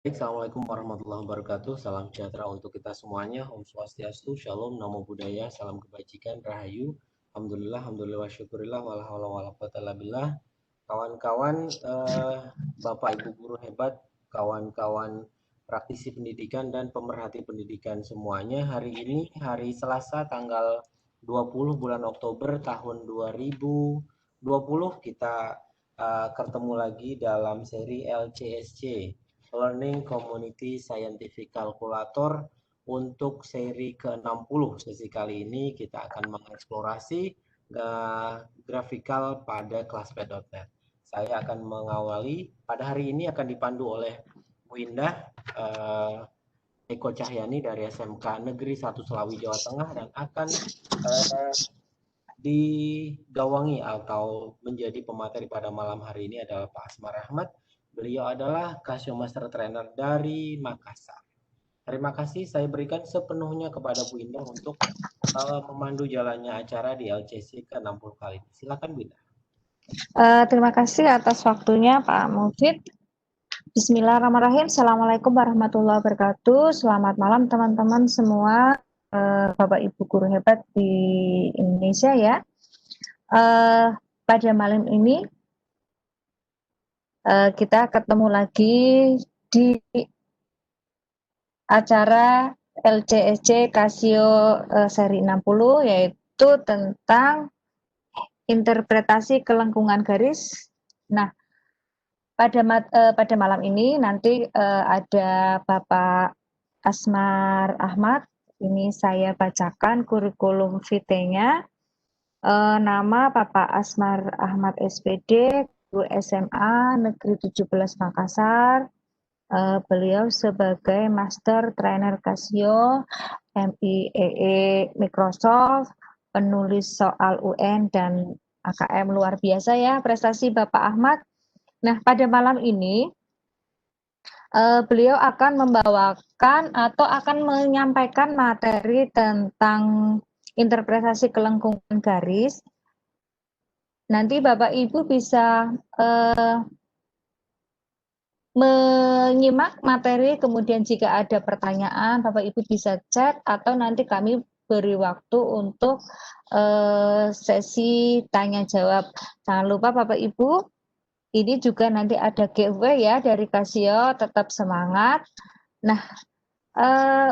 Baik, Assalamualaikum warahmatullahi wabarakatuh. Salam sejahtera untuk kita semuanya. Om Swastiastu, Shalom, Namo Buddhaya, Salam Kebajikan, Rahayu. Alhamdulillah, Alhamdulillah, wa syukurillah, wala haula wala quwata illa billah. Kawan-kawan, Bapak Ibu guru hebat, kawan-kawan praktisi pendidikan dan pemerhati pendidikan semuanya. Hari ini hari Selasa tanggal 20 bulan Oktober tahun 2020 kita ketemu lagi dalam seri LCSC, Learning Community Scientific Calculator. Untuk seri ke-60 sesi kali ini kita akan mengeksplorasi grafikal pada classpath.net. Saya akan mengawali. Pada hari ini akan dipandu oleh Bu Indah Eko Cahyani dari SMK Negeri 1 Selawi Jawa Tengah, dan akan digawangi atau menjadi pemateri pada malam hari ini adalah Pak Asmar Ahmad. Beliau adalah Casio Master Trainer dari Makassar. Terima kasih, saya berikan sepenuhnya kepada Bu Indah untuk memandu jalannya acara di LCC ke-60 kali ini. Silakan Bu Indah. Terima kasih atas waktunya Pak Mufid. Bismillahirrahmanirrahim. Assalamualaikum warahmatullahi wabarakatuh. Selamat malam teman-teman semua, Bapak Ibu guru hebat di Indonesia ya. Pada malam ini kita ketemu lagi di acara LCSC Casio seri 60, yaitu tentang interpretasi kelengkungan garis. Nah, pada malam ini nanti ada Bapak Asmar Ahmad. Ini saya bacakan kurikulum vitae-nya. Nama Bapak Asmar Ahmad SPD, guru SMA Negeri 17 Makassar. Beliau sebagai Master Trainer Casio, MIEE Microsoft, penulis soal UN dan AKM. Luar biasa ya prestasi Bapak Ahmad. Nah, pada malam ini beliau akan membawakan atau akan menyampaikan materi tentang interpretasi kelengkungan garis. Nanti Bapak Ibu bisa menyimak materi, kemudian jika ada pertanyaan Bapak Ibu bisa chat atau nanti kami beri waktu untuk sesi tanya jawab. Jangan lupa Bapak Ibu, ini juga nanti ada giveaway ya dari Casio, tetap semangat. Nah,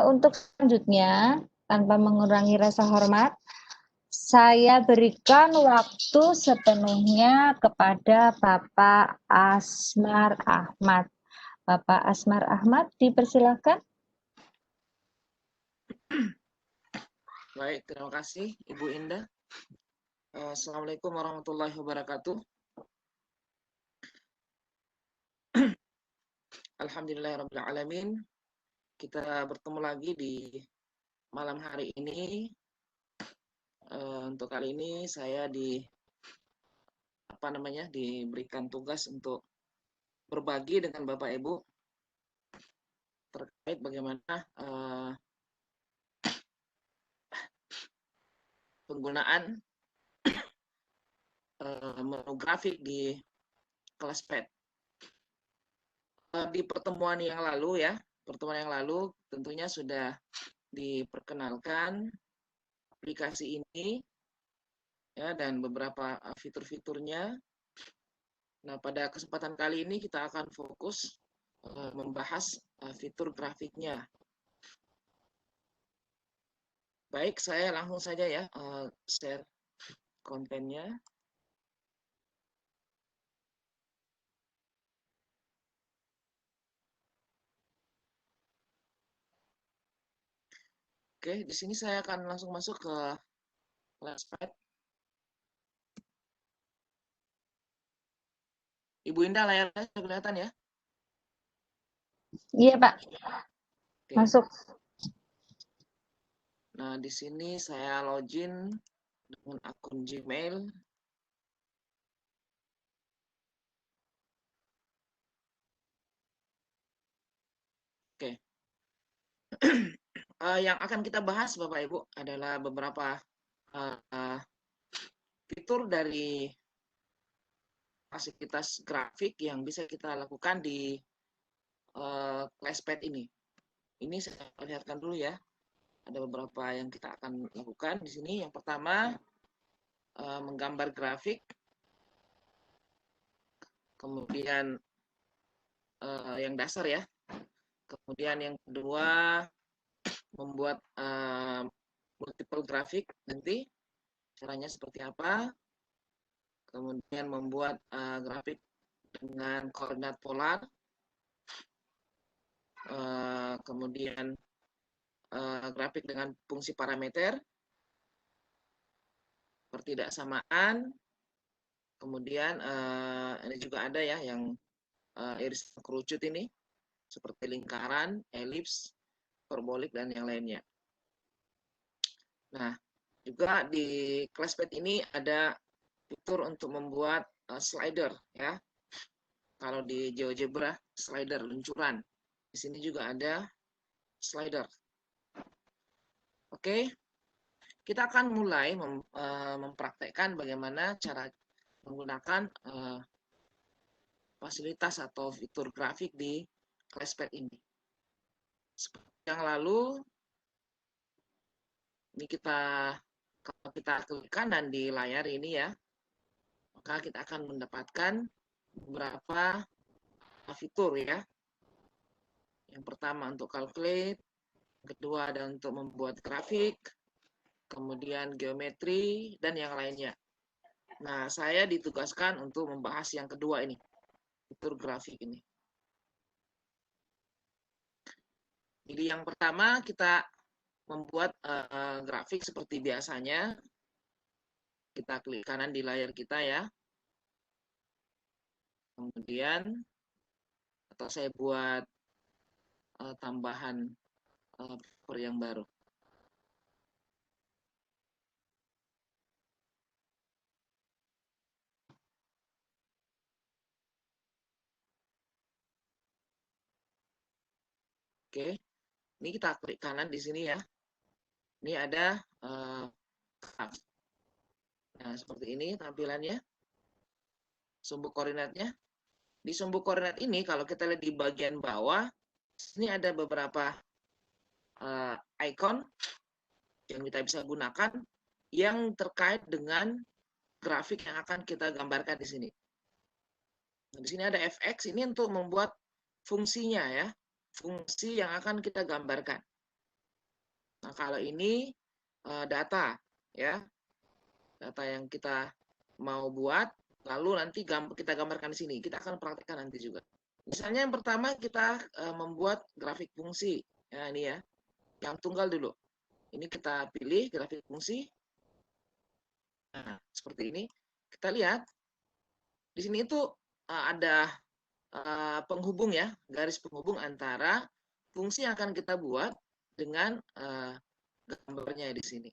untuk selanjutnya, tanpa mengurangi rasa hormat, saya berikan waktu sepenuhnya kepada Bapak Asmar Ahmad. Bapak Asmar Ahmad, dipersilakan. Baik, terima kasih Ibu Indah. Assalamualaikum warahmatullahi wabarakatuh. Alhamdulillahirrahmanirrahim. Kita bertemu lagi di malam hari ini. Untuk kali ini saya diberikan tugas untuk berbagi dengan Bapak Ibu terkait bagaimana penggunaan menu grafik di classpath. Di pertemuan yang lalu tentunya sudah diperkenalkan aplikasi ini ya, dan beberapa fitur-fiturnya. Nah, pada kesempatan kali ini kita akan fokus membahas fitur grafiknya. Baik, saya langsung saja ya share kontennya. Oke, di sini saya akan langsung masuk ke classpath. Ibu Indah, layarnya kelihatan ya? Iya, Pak. Oke. Masuk. Nah, di sini saya login dengan akun Gmail. Oke. Yang akan kita bahas Bapak Ibu adalah beberapa fitur dari fasilitas grafik yang bisa kita lakukan di classpath ini. Ini saya lihatkan dulu ya. Ada beberapa yang kita akan lakukan di sini. Yang pertama, menggambar grafik. Kemudian yang dasar ya. Kemudian yang kedua, membuat multiple grafik nanti. Caranya seperti apa. Kemudian membuat grafik dengan koordinat polar. Kemudian grafik dengan fungsi parameter. Pertidaksamaan. Kemudian ini juga ada ya yang irisan kerucut ini. Seperti lingkaran, elips, parbolik, dan yang lainnya. Nah, juga di classpath ini ada fitur untuk membuat slider ya. Kalau di GeoGebra slider luncuran. Di sini juga ada slider. Oke. Kita akan mulai mempraktekkan bagaimana cara menggunakan fasilitas atau fitur grafik di classpath ini. Seperti yang lalu, ini kalau kita klik kanan di layar ini ya, maka kita akan mendapatkan beberapa fitur ya. Yang pertama untuk calculate, yang kedua ada untuk membuat grafik, kemudian geometri, dan yang lainnya. Nah, saya ditugaskan untuk membahas yang kedua ini, fitur grafik ini. Jadi yang pertama kita membuat grafik seperti biasanya. Kita klik kanan di layar kita ya. Kemudian, atau saya buat tambahan fitur yang baru. Oke, ini kita klik kanan di sini ya. Ini ada graf. Nah, seperti ini tampilannya. Sumbu koordinatnya. Di sumbu koordinat ini, kalau kita lihat di bagian bawah, ini ada beberapa icon yang kita bisa gunakan yang terkait dengan grafik yang akan kita gambarkan di sini. Nah, di sini ada fx, ini untuk membuat fungsinya ya. Fungsi yang akan kita gambarkan. Nah, kalau ini data ya. Data yang kita mau buat, lalu nanti kita gambarkan di sini. Kita akan praktekkan nanti juga. Misalnya yang pertama kita membuat grafik fungsi. Ya, ini ya. Yang tunggal dulu. Ini kita pilih grafik fungsi. Nah, seperti ini. Kita lihat. Di sini itu ada penghubung ya, garis penghubung antara fungsi yang akan kita buat dengan gambarnya di sini.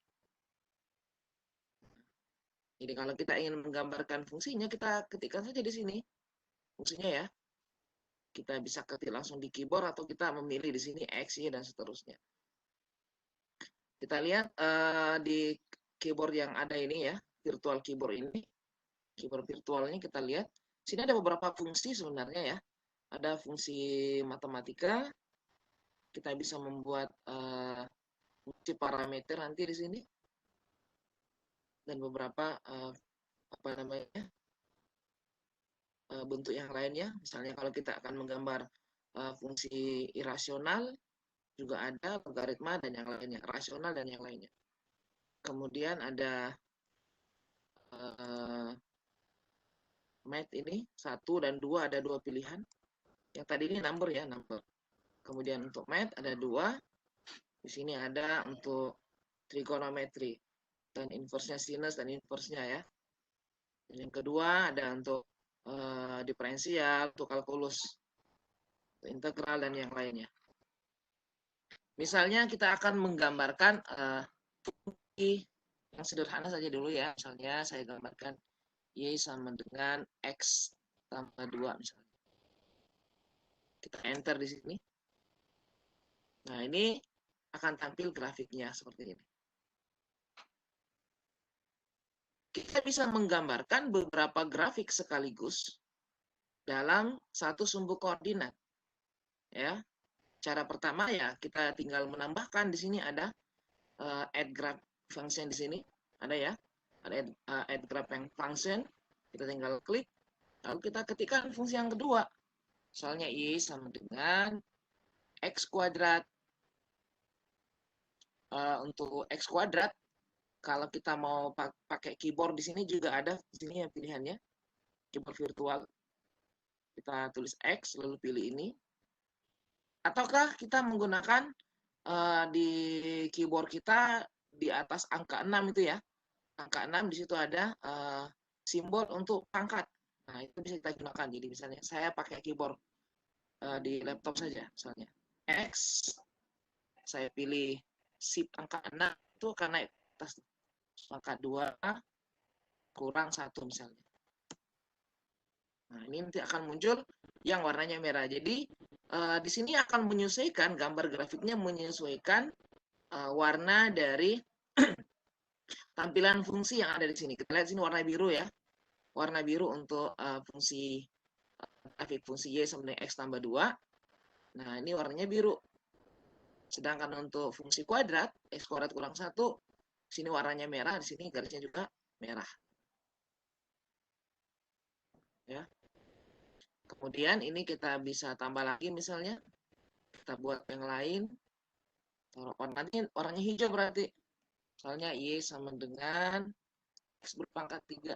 Jadi kalau kita ingin menggambarkan fungsinya, kita ketikkan saja di sini fungsinya ya. Kita bisa ketik langsung di keyboard atau kita memilih di sini X, Y, dan seterusnya. Kita lihat di keyboard yang ada ini ya, virtual keyboard ini, keyboard virtualnya kita lihat. Sini ada beberapa fungsi sebenarnya ya. Ada fungsi matematika. Kita bisa membuat fungsi parameter nanti di sini. Dan beberapa bentuk yang lainnya. Misalnya kalau kita akan menggambar fungsi irasional, juga ada logaritma dan yang lainnya, rasional dan yang lainnya. Kemudian ada math ini 1 dan 2, ada 2 pilihan. Yang tadi ini number ya, number. Kemudian untuk math ada 2. Di sini ada untuk trigonometri dan inverse-nya sinus dan inverse-nya ya. Dan yang kedua ada untuk diferensial, untuk kalkulus, untuk integral dan yang lainnya. Misalnya kita akan menggambarkan fungsi yang sederhana saja dulu ya. Misalnya saya gambarkan Y sama dengan X tambah 2 misalnya. Kita enter di sini. Nah, ini akan tampil grafiknya seperti ini. Kita bisa menggambarkan beberapa grafik sekaligus dalam satu sumbu koordinat. ya. Cara pertama ya kita tinggal menambahkan di sini ada add graph function di sini ada ya, ada add graph function. Kita tinggal klik, lalu kita ketikkan fungsi yang kedua. Misalnya y sama dengan x kuadrat. Untuk x kuadrat, kalau kita mau pakai keyboard di sini juga ada di sini ya pilihannya, keyboard virtual. Kita tulis x lalu pilih ini. Ataukah kita menggunakan di keyboard kita di atas angka 6 itu ya. Angka 6 di situ ada simbol untuk pangkat. Nah, itu bisa kita gunakan. Jadi misalnya saya pakai keyboard di laptop saja misalnya. X, saya pilih shift angka 6 itu karena atas angka 2 kurang 1 misalnya. Nah, ini nanti akan muncul yang warnanya merah. Jadi di sini akan menyesuaikan gambar grafiknya, menyesuaikan warna dari tampilan fungsi yang ada di sini. Kita lihat sini warna biru ya. Warna biru untuk fungsi grafik fungsi y sama dengan x tambah 2. Nah, ini warnanya biru. Sedangkan untuk fungsi kuadrat, x kuadrat kurang 1, sini warnanya merah, di sini garisnya juga merah. Ya. Kemudian ini kita bisa tambah lagi misalnya, kita buat yang lain. Warnanya hijau berarti. Misalnya y sama dengan x berpangkat 3.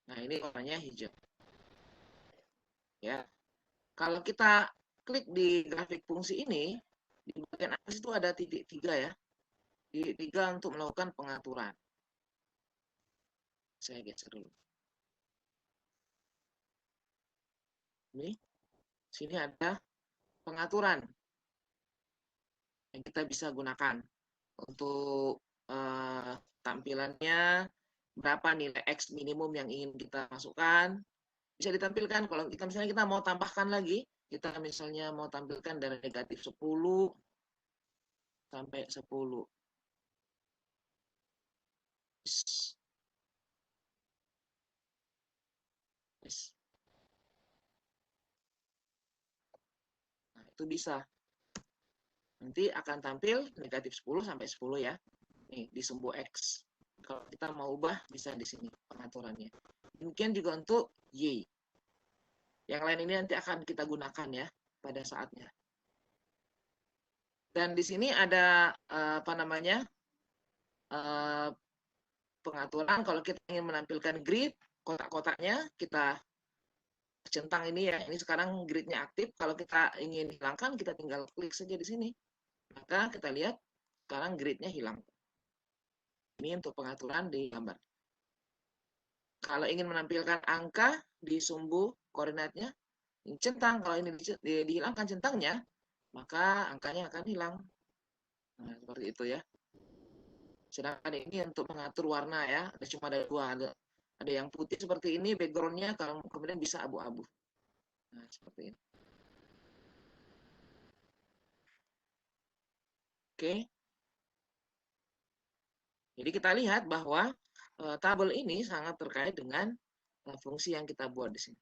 Nah, ini warnanya hijau. Ya. Kalau kita klik di grafik fungsi ini, di bagian atas itu ada titik 3 ya. Titik 3 untuk melakukan pengaturan. Saya geser dulu. Ini, sini ada pengaturan yang kita bisa gunakan untuk tampilannya, berapa nilai X minimum yang ingin kita masukkan. Bisa ditampilkan kalau kita misalnya kita mau tambahkan lagi, kita misalnya mau tampilkan dari negatif 10 sampai 10. Nah, itu bisa. Nanti akan tampil negatif 10 sampai 10 ya. Nih, di sumbu X. Kalau kita mau ubah, bisa di sini pengaturannya. Demikian juga untuk Y. Yang lain ini nanti akan kita gunakan ya pada saatnya. Dan di sini ada apa namanya pengaturan kalau kita ingin menampilkan grid, kotak-kotaknya kita centang ini ya. Ini sekarang gridnya aktif. Kalau kita ingin hilangkan, kita tinggal klik saja di sini. Maka kita lihat sekarang gridnya hilang. Ini untuk pengaturan di gambar. Kalau ingin menampilkan angka di sumbu koordinatnya, centang. Kalau ini dihilangkan centangnya, maka angkanya akan hilang. Nah, seperti itu ya. Sedangkan ini untuk mengatur warna ya, cuma ada dua. Ada yang putih seperti ini backgroundnya, kalau kemudian bisa abu-abu. Nah, seperti ini. Oke. Jadi kita lihat bahwa tabel ini sangat terkait dengan fungsi yang kita buat di sini.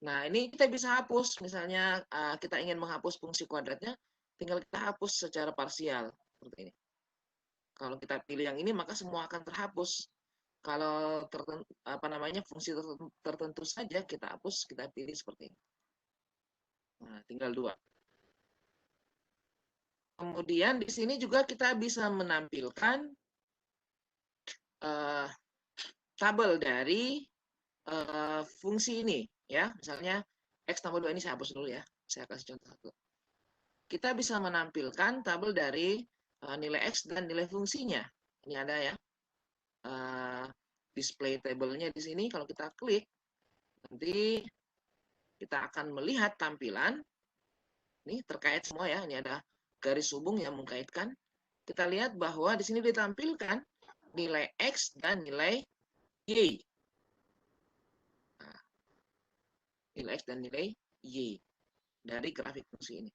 Nah, ini kita bisa hapus. Misalnya kita ingin menghapus fungsi kuadratnya, tinggal kita hapus secara parsial seperti ini. Kalau kita pilih yang ini, maka semua akan terhapus. Kalau fungsi tertentu saja kita hapus, kita pilih seperti ini. Nah, tinggal 2. Kemudian di sini juga kita bisa menampilkan tabel dari fungsi ini, ya. Misalnya X tambah 2 ini saya hapus dulu ya. Saya kasih contoh satu. Kita bisa menampilkan tabel dari nilai X dan nilai fungsinya. Ini ada ya. Display table-nya di sini. Kalau kita klik, nanti kita akan melihat tampilan. Ini terkait semua ya. Ini ada garis hubung yang mengkaitkan. Kita lihat bahwa di sini ditampilkan nilai X dan nilai Y. Nah, nilai X dan nilai Y dari grafik fungsi ini.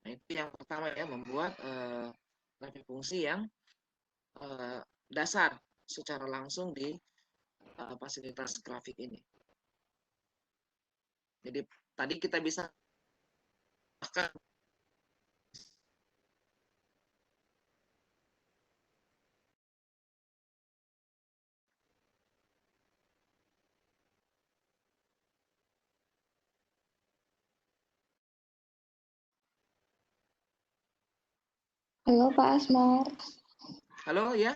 Nah, itu yang pertama ya, membuat grafik fungsi yang dasar secara langsung di fasilitas grafik ini. Jadi tadi kita bisa bahkan Halo Pak Asmar. halo ya.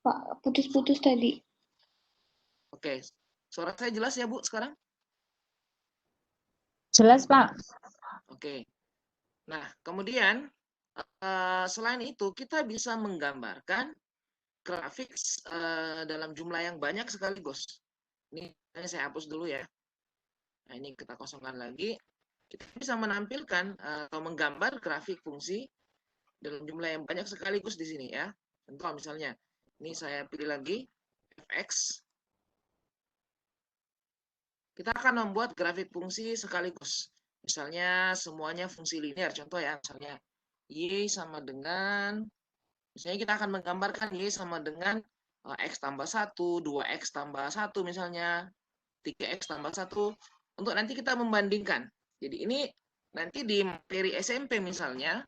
Pak, putus-putus tadi. Oke. Suara saya jelas ya, Bu, sekarang? Jelas, Pak. Oke. Nah, kemudian selain itu kita bisa menggambarkan grafik dalam jumlah yang banyak sekaligus. Ini saya hapus dulu ya. Nah, ini kita kosongkan lagi. Kita bisa menampilkan atau menggambar grafik fungsi dalam jumlah yang banyak sekaligus di sini ya. Contoh misalnya, ini saya pilih lagi fx. Kita akan membuat grafik fungsi sekaligus. Misalnya semuanya fungsi linear. Contoh ya, misalnya y sama dengan, misalnya kita akan menggambarkan y sama dengan x tambah 1, 2x tambah 1 misalnya, 3x tambah 1, untuk nanti kita membandingkan. Jadi ini nanti di materi SMP misalnya,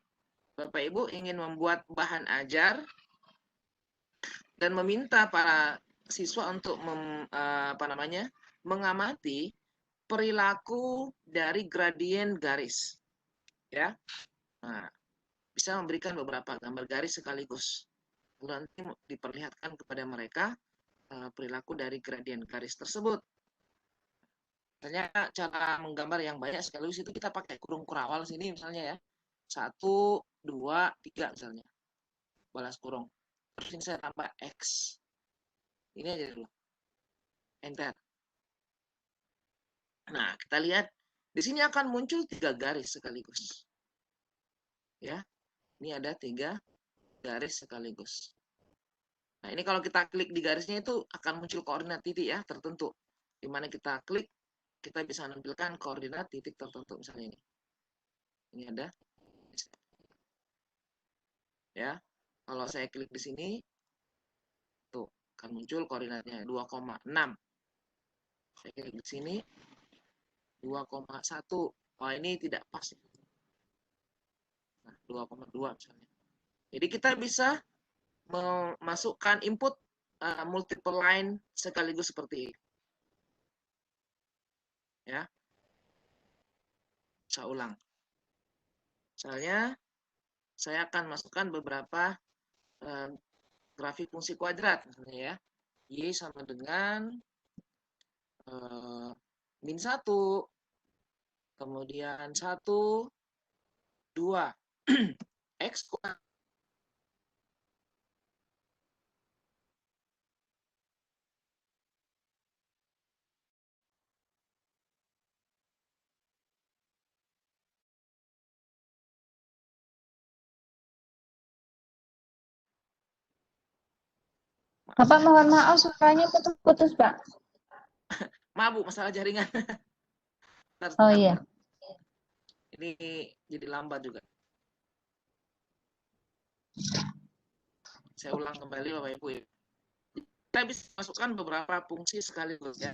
Bapak Ibu ingin membuat bahan ajar dan meminta para siswa untuk mengamati perilaku dari gradien garis. Ya. Nah, bisa memberikan beberapa gambar garis sekaligus. Nanti diperlihatkan kepada mereka perilaku dari gradien garis tersebut. Misalnya cara menggambar yang banyak sekaligus itu kita pakai kurung kurawal sini misalnya ya. 1, 2, 3 misalnya. Balas kurung. Terus ini saya tambah X. Ini aja dulu. Enter. Nah, kita lihat di sini akan muncul 3 garis sekaligus. Ya. Ini ada 3 garis sekaligus. Nah, ini kalau kita klik di garisnya itu akan muncul koordinat titik ya, tertentu. Di mana kita klik, kita bisa menampilkan koordinat titik tertentu. Misalnya ini. Ini ada. Ya. Kalau saya klik di sini, tuh, akan muncul koordinatnya 2,6. Saya klik di sini, 2,1. Wah, ini tidak pas. Nah, 2,2 misalnya. Jadi kita bisa memasukkan input multiple line sekaligus seperti ini. Ya. Saya ulang. Misalnya, saya akan masukkan beberapa grafik fungsi kuadrat. Misalnya ya. Y sama dengan min 1. Kemudian 1, 2. X kuadrat. Bapak mohon maaf suaranya putus-putus, Pak. Maaf Bu, masalah jaringan. Oh iya. Ini jadi lambat juga. Saya ulang kembali Bapak Ibu. Kita bisa masukkan beberapa fungsi sekaligus ya.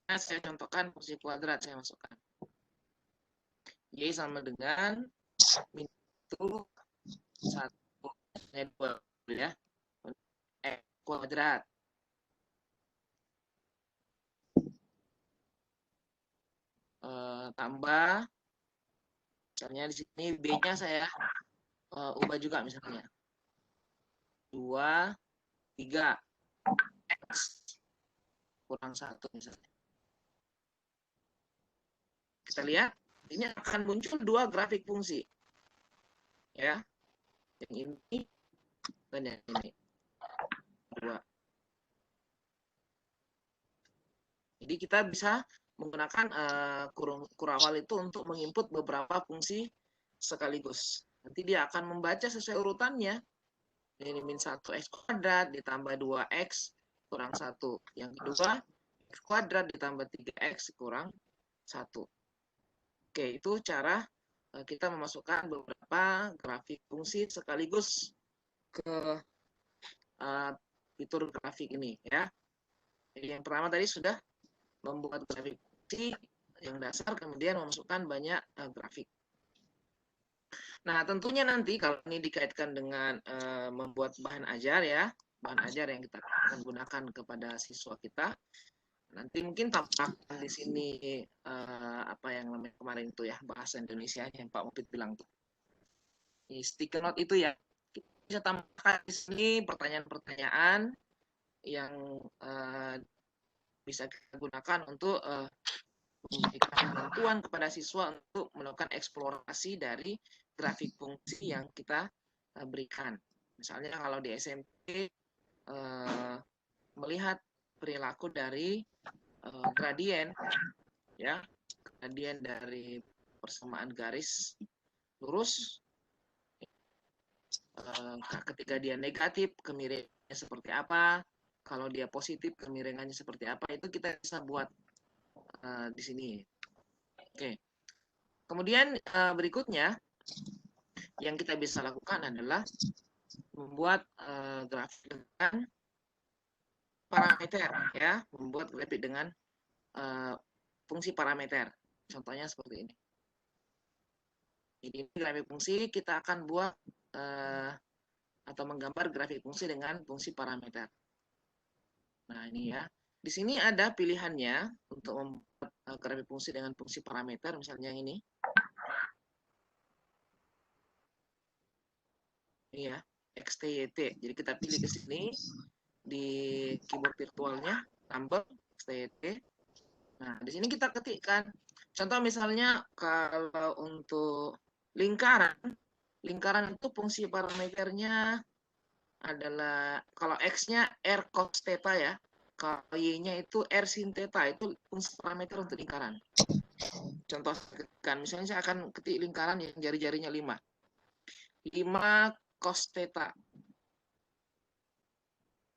Nah, saya contohkan fungsi kuadrat saya masukkan. Y sama dengan min 1, 2 ya. X kuadrat. Tambah, misalnya di sini B-nya saya ubah juga misalnya. 2, 3. X kurang 1 misalnya. Kita lihat, ini akan muncul 2 grafik fungsi. Ya. Yang ini dan yang ini. 2. Jadi kita bisa menggunakan kurawal itu untuk menginput beberapa fungsi sekaligus. Nanti dia akan membaca sesuai urutannya. Ini min 1 X kuadrat ditambah 2X kurang 1. Yang kedua, X kuadrat ditambah 3X kurang 1. Oke, itu cara kita memasukkan beberapa grafik fungsi sekaligus ke fitur grafik ini ya. Jadi yang pertama tadi sudah membuat grafik fungsi yang dasar, kemudian memasukkan banyak grafik. Nah, tentunya nanti kalau ini dikaitkan dengan membuat bahan ajar ya, bahan ajar yang kita akan gunakan kepada siswa kita. Nanti mungkin tambahkan di sini apa yang namanya kemarin itu ya, bahasa Indonesia yang Pak Mufid bilang tuh. Di sticky note itu ya, kita bisa tambahkan di sini pertanyaan-pertanyaan yang bisa kita gunakan untuk memberikan bantuan kepada siswa untuk melakukan eksplorasi dari grafik fungsi yang kita berikan. Misalnya kalau di SMP melihat perilaku dari gradien, ya, gradien dari persamaan garis lurus. Ketika dia negatif, kemiringannya seperti apa? Kalau dia positif, kemiringannya seperti apa? Itu kita bisa buat di sini. Oke. Kemudian berikutnya yang kita bisa lakukan adalah membuat grafik dengan parameter, ya, membuat grafik dengan fungsi parameter. Contohnya seperti ini. Jadi grafik fungsi kita akan buat atau menggambar grafik fungsi dengan fungsi parameter. Nah ini ya. Di sini ada pilihannya untuk membuat grafik fungsi dengan fungsi parameter, misalnya yang ini. Ini ya, XTYT. Jadi kita pilih ke sini di keyboard virtualnya, tambah XTYT. Nah, di sini kita ketikkan. Contoh misalnya kalau untuk lingkaran itu fungsi parameternya adalah kalau X-nya R cos theta ya. Kalau Y-nya itu R sin theta, itu fungsi parameter untuk lingkaran. Contoh kan, misalnya saya akan ketik lingkaran yang jari-jarinya 5. 5 cos theta.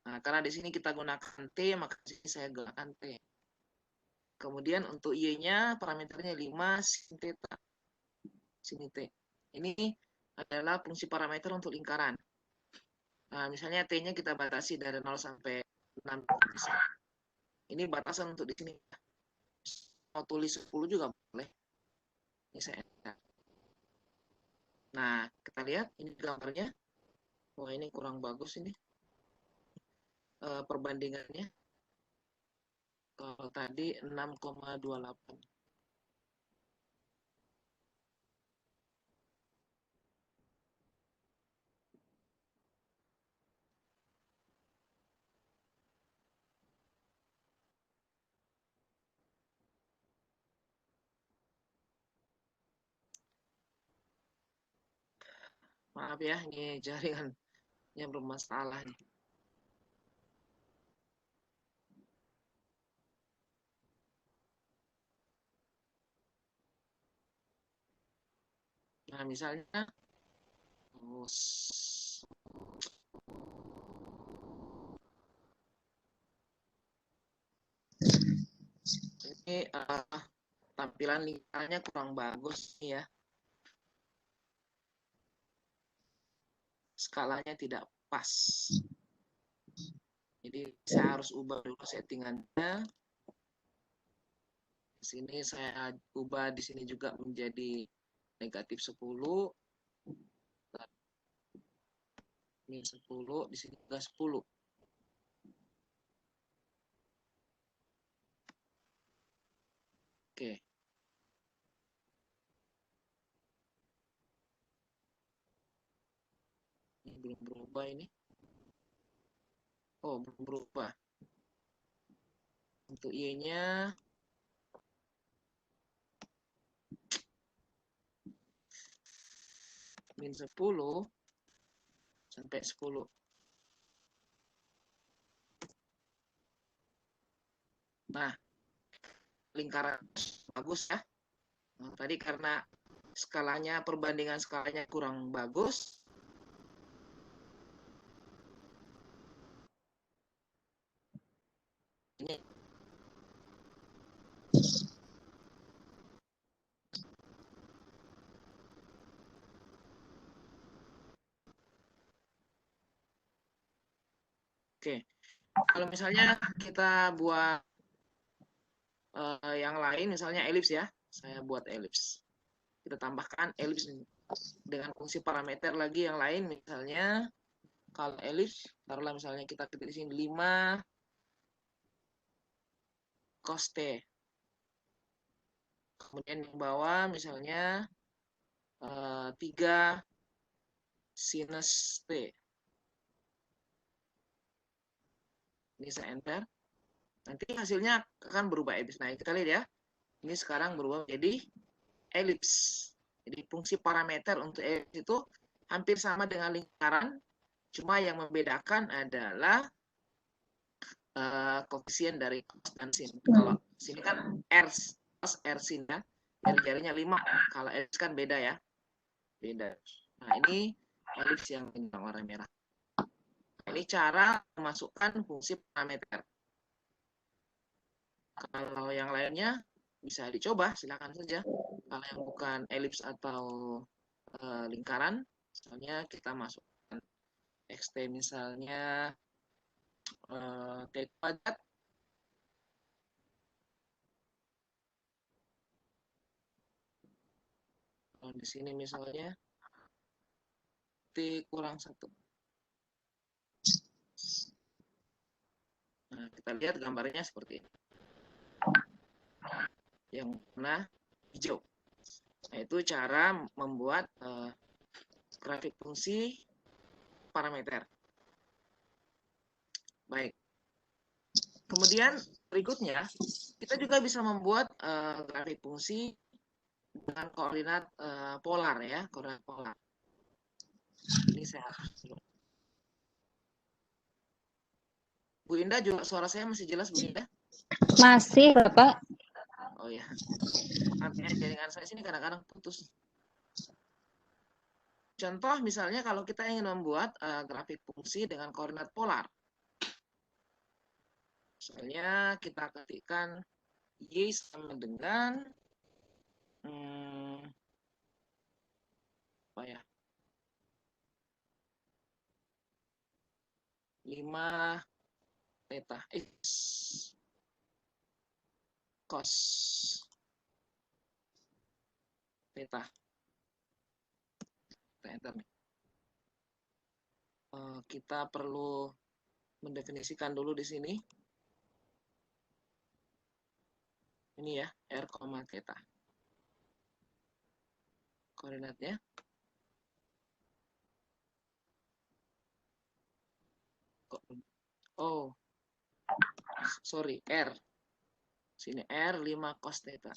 Nah, karena di sini kita gunakan T, maka di sini saya gunakan T. Kemudian untuk Y-nya parameternya 5 sin theta. Sin T. Ini adalah fungsi parameter untuk lingkaran. Nah, misalnya T-nya kita batasi dari 0 sampai 6. Ini batasan untuk di sini. Mau tulis 10 juga boleh. Ini saya enter. Nah, kita lihat ini gambarnya. Wah, ini kurang bagus ini. Perbandingannya. Kalau tadi 6,28. Maaf ya, ini jaringannya bermasalah nih. Nah, misalnya ini tampilan lingkarannya kurang bagus ya. Skalanya tidak pas. Jadi saya harus ubah dulu settingannya. Di sini saya ubah di sini juga menjadi negatif 10. Ini 10, di sini juga 10. Oke. Ini belum berubah ini. Oh, belum berubah. Untuk Y-nya min 10 sampai 10. Nah, lingkaran bagus ya. Nah, tadi karena skalanya, perbandingan skalanya kurang bagus. Ini oke. Kalau misalnya kita buat yang lain, misalnya elips ya, saya buat elips. Kita tambahkan elips dengan fungsi parameter lagi yang lain, misalnya kalau elips, taruhlah misalnya kita ketik di sini 5 cos T. Kemudian yang bawah misalnya 3 sinus T. Ini saya enter. Nanti hasilnya akan berubah elips. Nah, kita lihat ya. Ini sekarang berubah menjadi elips. Jadi fungsi parameter untuk elips itu hampir sama dengan lingkaran, cuma yang membedakan adalah koefisien dari cos dan sin. Kalau sini kan R cos R sin ya, jari-jarinya 5. Kalau elips kan beda ya, beda. Nah, ini elips yang warna merah. Ini cara memasukkan fungsi parameter. Kalau yang lainnya bisa dicoba, silakan saja. Kalau yang bukan elips atau lingkaran, misalnya kita masukkan xt misalnya T kuadrat. Kalau di sini misalnya T kurang 1. Nah, kita lihat gambarnya seperti ini. Yang warna hijau. Nah, itu cara membuat grafik fungsi parameter. Baik. Kemudian berikutnya, kita juga bisa membuat grafik fungsi dengan koordinat polar ya, koordinat polar. Ini saya hapus dulu. Bu Indah juga suara saya masih jelas, Bu Indah? Masih, Bapak. Oh ya. Artinya jaringan saya sini kadang-kadang putus. Contoh misalnya kalau kita ingin membuat grafik fungsi dengan koordinat polar. Misalnya kita ketikkan Y sama dengan apa ya? 5 theta X cos theta. Kita enter nih. Kita perlu mendefinisikan dulu di sini. Ini ya, R, theta. Koordinatnya. Oh, sorry, R. Sini R 5 cos theta.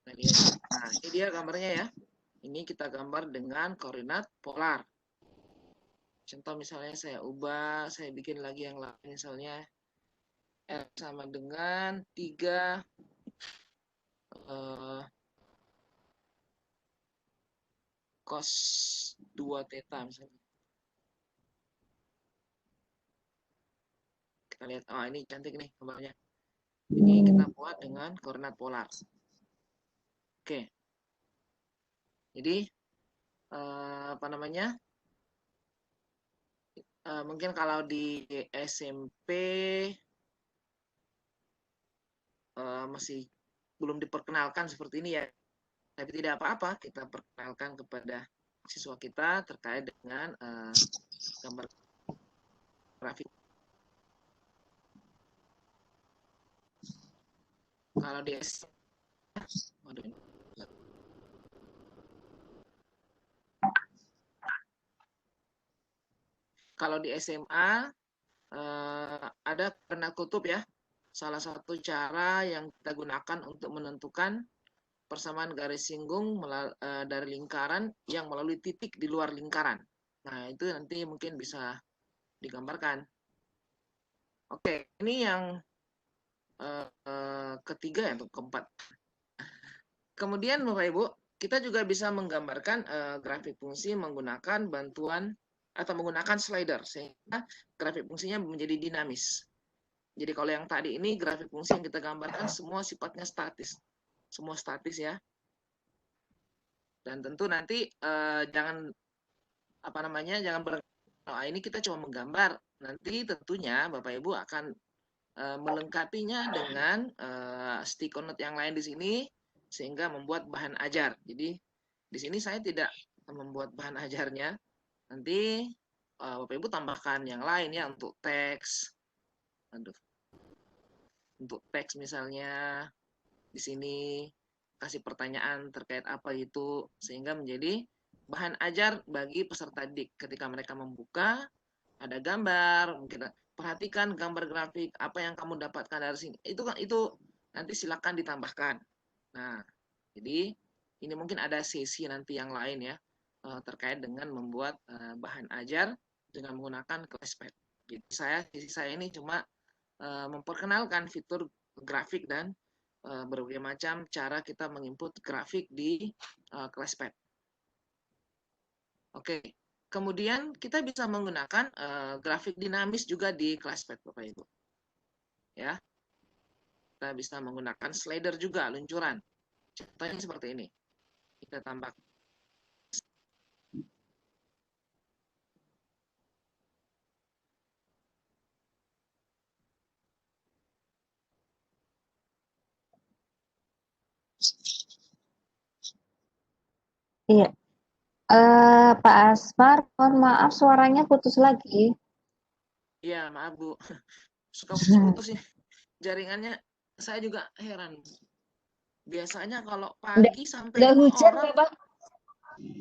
Nah, ini dia gambarnya ya. Ini kita gambar dengan koordinat polar. Contoh misalnya saya ubah, saya bikin lagi yang lain. Misalnya R sama dengan 3 cos 2 theta misalnya. Kita lihat, oh ini cantik nih gambarnya. Ini kita buat dengan koordinat polar. Oke. Jadi apa namanya? Mungkin kalau di SMP masih belum diperkenalkan seperti ini ya. Tapi tidak apa-apa, kita perkenalkan kepada siswa kita terkait dengan gambar grafik. Kalau di SMA ada koordinat kutub ya. Salah satu cara yang kita gunakan untuk menentukan persamaan garis singgung dari lingkaran yang melalui titik di luar lingkaran. Nah, itu nanti mungkin bisa digambarkan. Oke, ini yang ketiga atau keempat. Kemudian Bapak Ibu, kita juga bisa menggambarkan grafik fungsi menggunakan bantuan atau menggunakan slider sehingga grafik fungsinya menjadi dinamis. Jadi kalau yang tadi ini grafik fungsi yang kita gambarkan semua sifatnya statis. Semua statis ya. Dan tentu nanti jangan berangkat ini kita cuma menggambar. Nanti tentunya Bapak Ibu akan melengkapinya dengan sticky note yang lain di sini sehingga membuat bahan ajar. Jadi di sini saya tidak membuat bahan ajarnya. Nanti Bapak Ibu tambahkan yang lain ya untuk teks. Untuk teks misalnya di sini kasih pertanyaan terkait apa itu sehingga menjadi bahan ajar bagi peserta didik ketika mereka membuka ada gambar, mungkin perhatikan gambar grafik apa yang kamu dapatkan dari sini. Itu nanti silakan ditambahkan. Nah, jadi ini mungkin ada sesi nanti yang lain ya terkait dengan membuat bahan ajar dengan menggunakan Classpad. Jadi sesi saya ini cuma memperkenalkan fitur grafik dan berbagai macam cara kita menginput grafik di Classpad. Oke, kemudian kita bisa menggunakan grafik dinamis juga di Classpad, Bapak Ibu. Ya, kita bisa menggunakan slider juga, luncuran. Contohnya seperti ini. Kita tambah. Iya. Pak Asmar, mohon maaf suaranya putus lagi. Iya, maaf Bu. Suka putus-putus sih. Jaringannya saya juga heran. Biasanya kalau pagi sampai Nggak 5 hujan, orang, Pak?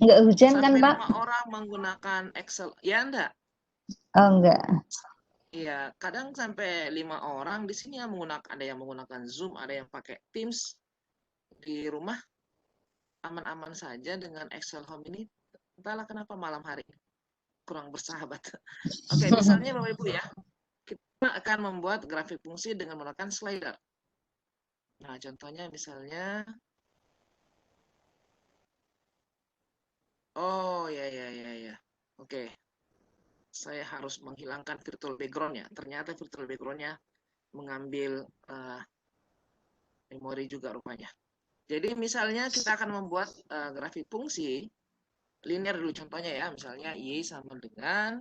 Nggak hujan kan, sampai Pak? 5 orang menggunakan Excel. Ya enggak? Oh, enggak. Iya, kadang sampai 5 orang di sini yang menggunakan, ada yang menggunakan Zoom, ada yang pakai Teams. Di rumah aman-aman saja dengan Excel Home ini. Entahlah kenapa malam hari ini kurang bersahabat. Oke, misalnya Bapak Ibu ya, kita akan membuat grafik fungsi dengan menggunakan slider. Nah, contohnya misalnya, oh ya. Oke, saya harus menghilangkan virtual background-nya. Ternyata virtual background-nya mengambil memori juga rupanya. Jadi misalnya kita akan membuat grafik fungsi linear dulu contohnya ya, misalnya Y sama dengan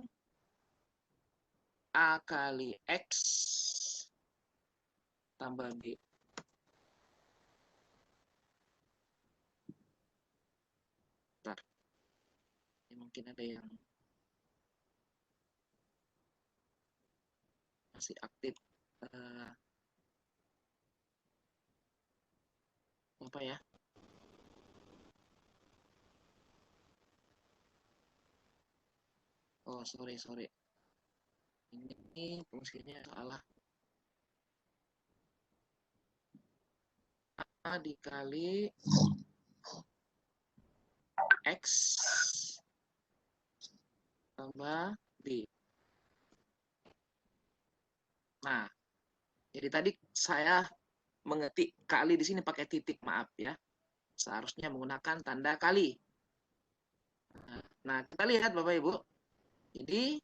A kali X tambah B. Bentar. Ini mungkin ada yang masih aktif. Apa ya? Oh, sorry. Ini fungsinya salah. A dikali X tambah B. Nah, jadi tadi saya mengetik kali di sini pakai titik, maaf ya. Seharusnya menggunakan tanda kali. Nah, kita lihat Bapak Ibu. Jadi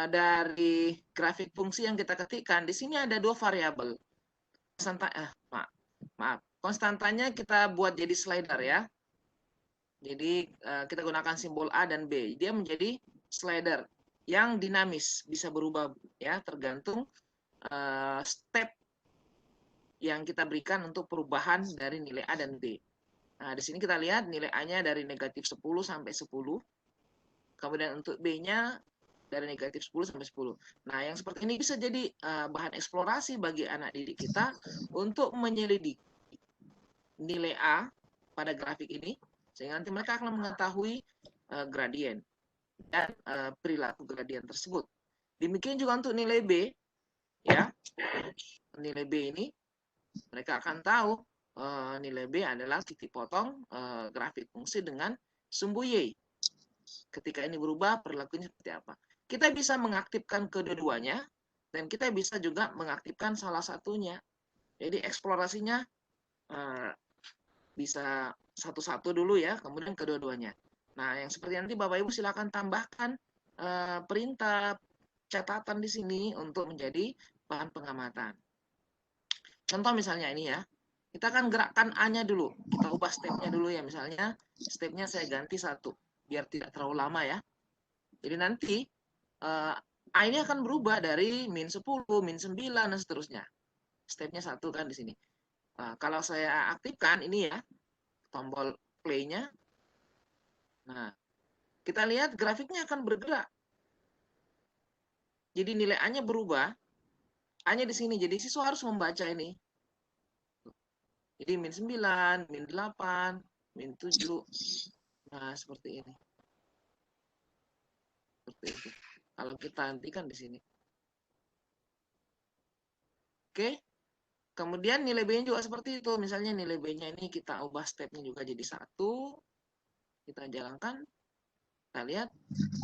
dari grafik fungsi yang kita ketikkan, di sini ada 2 variabel. Konstantanya kita buat jadi slider ya. Jadi kita gunakan simbol A dan B. Dia menjadi slider yang dinamis, bisa berubah ya, tergantung step yang kita berikan untuk perubahan dari nilai A dan B. Nah, di sini kita lihat nilai A-nya dari negatif 10 sampai 10. Kemudian untuk B-nya dari negatif 10 sampai 10. Nah, yang seperti ini bisa jadi bahan eksplorasi bagi anak didik kita untuk menyelidiki nilai A pada grafik ini, sehingga nanti mereka akan mengetahui gradien dan perilaku gradien tersebut. Demikian juga untuk nilai B, ya. Nilai B ini, mereka akan tahu nilai B adalah titik potong grafik fungsi dengan sumbu Y. Ketika ini berubah, perilakunya seperti apa. Kita bisa mengaktifkan kedua-duanya, dan kita bisa juga mengaktifkan salah satunya. Jadi eksplorasinya bisa satu-satu dulu ya, kemudian kedua-duanya. Nah, yang seperti nanti Bapak Ibu silakan tambahkan perintah catatan di sini untuk menjadi bahan pengamatan. Contoh misalnya ini ya, kita akan gerakkan A-nya dulu. Kita ubah stepnya dulu ya, misalnya stepnya saya ganti 1, biar tidak terlalu lama ya. Jadi nanti A ini akan berubah dari min 10, min 9, dan seterusnya. Stepnya 1 kan di sini. Nah, kalau saya aktifkan ini ya, tombol play-nya. Nah, kita lihat grafiknya akan bergerak. Jadi nilai A-nya berubah. A-nya di sini. Jadi siswa harus membaca ini. Jadi min 9, min 8, min 7. Nah, seperti ini. Seperti itu. Kalau kita hentikan di sini. Oke. Kemudian nilai B-nya juga seperti itu. Misalnya nilai B-nya ini kita ubah stepnya juga jadi 1. Kita jalankan. Kita lihat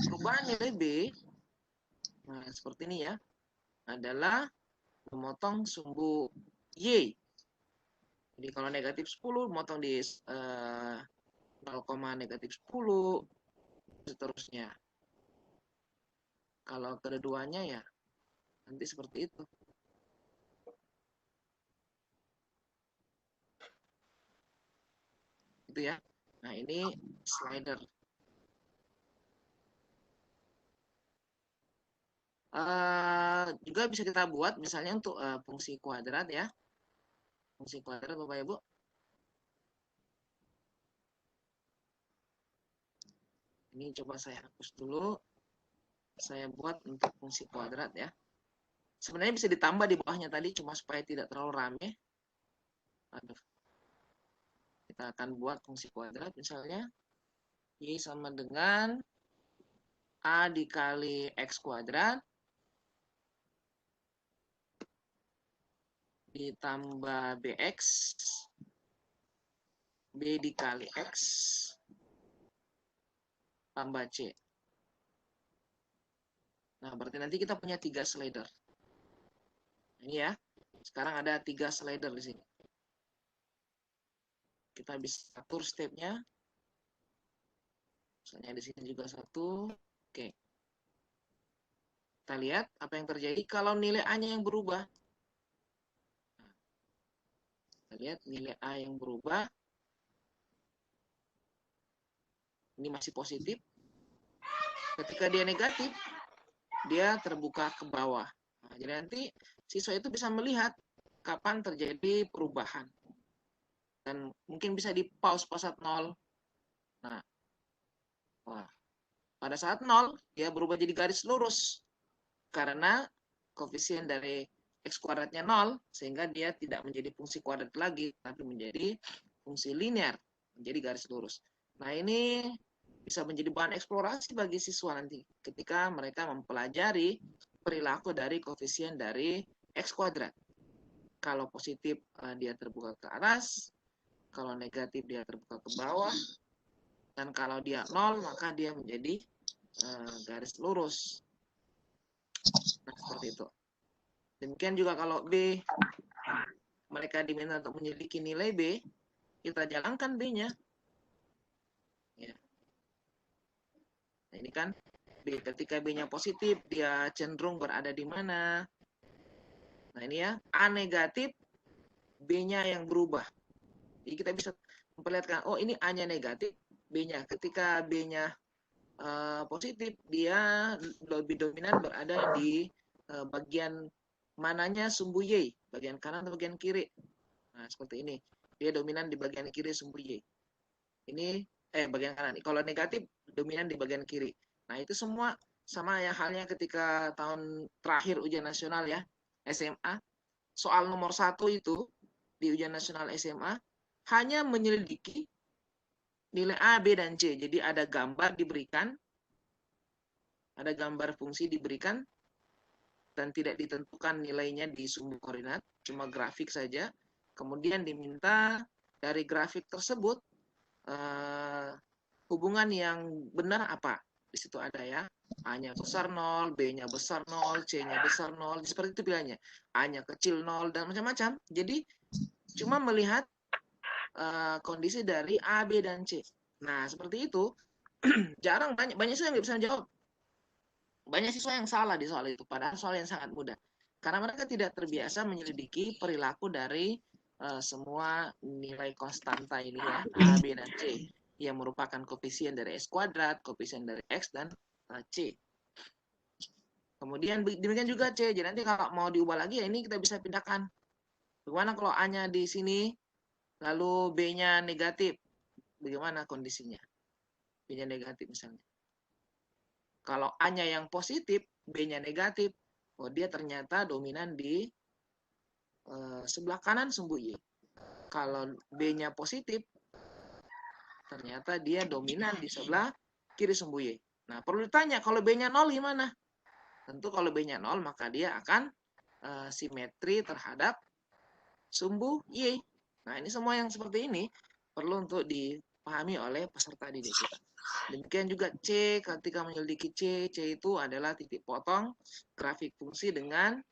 perubahan nilai B. Nah, seperti ini ya. Adalah memotong sumbu Y. Jadi kalau negatif 10, memotong di 0, negatif 10, seterusnya. Kalau keduanya ya nanti seperti itu. Itu ya. Nah, ini slider. Juga bisa kita buat misalnya untuk fungsi kuadrat ya. Fungsi kuadrat Bapak Ibu. Ini coba saya hapus dulu. Saya buat untuk fungsi kuadrat ya. Sebenarnya bisa ditambah di bawahnya tadi cuma supaya tidak terlalu rame. Aduh. Kita akan buat fungsi kuadrat misalnya Y sama dengan A dikali X kuadrat ditambah BX B dikali X tambah C. Nah, berarti nanti kita punya 3 slider. Ini ya. Sekarang ada 3 slider di sini. Kita bisa atur stepnya. Misalnya di sini juga 1. Oke. Kita lihat apa yang terjadi kalau nilai A-nya yang berubah. Kita lihat nilai A yang berubah. Ini masih positif. Ketika dia negatif, dia terbuka ke bawah. Nah, jadi nanti siswa itu bisa melihat kapan terjadi perubahan. Dan mungkin bisa di pause saat 0. Nah, wah, pada saat 0, dia berubah jadi garis lurus. Karena koefisien dari X kuadratnya 0, sehingga dia tidak menjadi fungsi kuadrat lagi, tapi menjadi fungsi linear, menjadi garis lurus. Nah, ini bisa menjadi bahan eksplorasi bagi siswa nanti ketika mereka mempelajari perilaku dari koefisien dari X kuadrat. Kalau positif dia terbuka ke atas, kalau negatif dia terbuka ke bawah, dan kalau dia 0 maka dia menjadi garis lurus. Nah, seperti itu. Demikian juga kalau B, mereka diminta untuk menyelidiki nilai B, kita jalankan B-nya. Ya. Nah, ini kan B, ketika B-nya positif, dia cenderung berada di mana. Nah, ini ya, A negatif, B-nya yang berubah. Jadi kita bisa memperlihatkan, oh ini A-nya negatif, B-nya. Ketika B-nya positif, dia lebih dominan berada di bagian mananya sumbu Y, bagian kanan atau bagian kiri. Nah, seperti ini. Dia dominan di bagian kiri sumbu Y. Ini bagian kanan. Kalau negatif dominan di bagian kiri. Nah, itu semua sama ya halnya ketika tahun terakhir ujian nasional ya, SMA. Soal nomor 1 itu di ujian nasional SMA hanya menyelidiki nilai A, B, dan C. Jadi ada gambar diberikan, ada gambar fungsi diberikan, dan tidak ditentukan nilainya di sumbu koordinat, cuma grafik saja. Kemudian diminta dari grafik tersebut hubungan yang benar apa. Di situ ada ya, A-nya besar 0, B-nya besar 0, C-nya besar 0, seperti itu pilihannya. A-nya kecil 0, dan macam-macam. Jadi cuma melihat kondisi dari A, B, dan C. Nah, seperti itu. Jarang, banyak siswa yang nggak bisa jawab. Banyak siswa yang salah di soal itu, padahal soal yang sangat mudah. Karena mereka tidak terbiasa menyelidiki perilaku dari semua nilai konstanta ini ya, A, B, dan C, yang merupakan koefisien dari X kuadrat, koefisien dari X, dan C. Kemudian demikian juga C. Jadi nanti kalau mau diubah lagi ya ini kita bisa pindahkan. Bagaimana kalau A-nya di sini, lalu B-nya negatif? Bagaimana kondisinya? B-nya negatif misalnya. Kalau A-nya yang positif, B-nya negatif, oh dia ternyata dominan di sebelah kanan sumbu Y. Kalau B-nya positif, ternyata dia dominan di sebelah kiri sumbu Y. Nah, perlu ditanya, kalau B-nya 0 gimana? Tentu kalau B-nya 0, maka dia akan simetri terhadap sumbu Y. Nah, ini semua yang seperti ini perlu untuk dipahami oleh peserta didik kita. Demikian juga C, ketika menyelidiki C itu adalah titik potong grafik fungsi dengan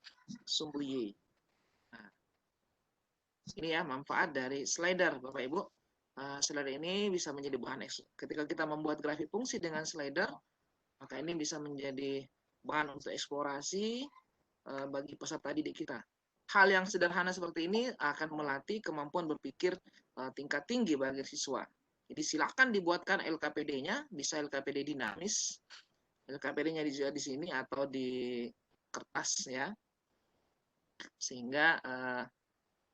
sumbu Y. Nah, ini ya manfaat dari slider, Bapak Ibu. Slider ini bisa menjadi bahan ketika kita membuat grafik fungsi dengan slider, maka ini bisa menjadi bahan untuk eksplorasi bagi peserta didik kita. Hal yang sederhana seperti ini akan melatih kemampuan berpikir tingkat tinggi bagi siswa. Jadi silakan dibuatkan LKPD-nya, bisa LKPD dinamis, LKPD-nya di sini atau di kertas ya, sehingga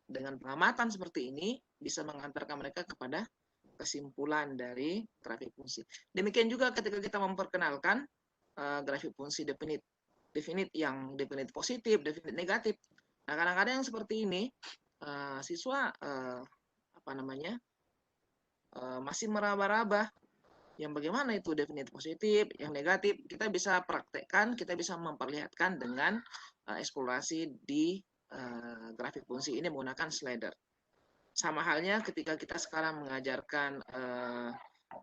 dengan pengamatan seperti ini bisa mengantarkan mereka kepada kesimpulan dari grafik fungsi. Demikian juga ketika kita memperkenalkan grafik fungsi definite yang definite positif, definite negatif. Nah, kadang-kadang yang seperti ini siswa masih meraba-raba. Yang bagaimana itu definite positif, yang negatif, kita bisa praktekkan, kita bisa memperlihatkan dengan eksplorasi di grafik fungsi ini menggunakan slider. Sama halnya ketika kita sekarang mengajarkan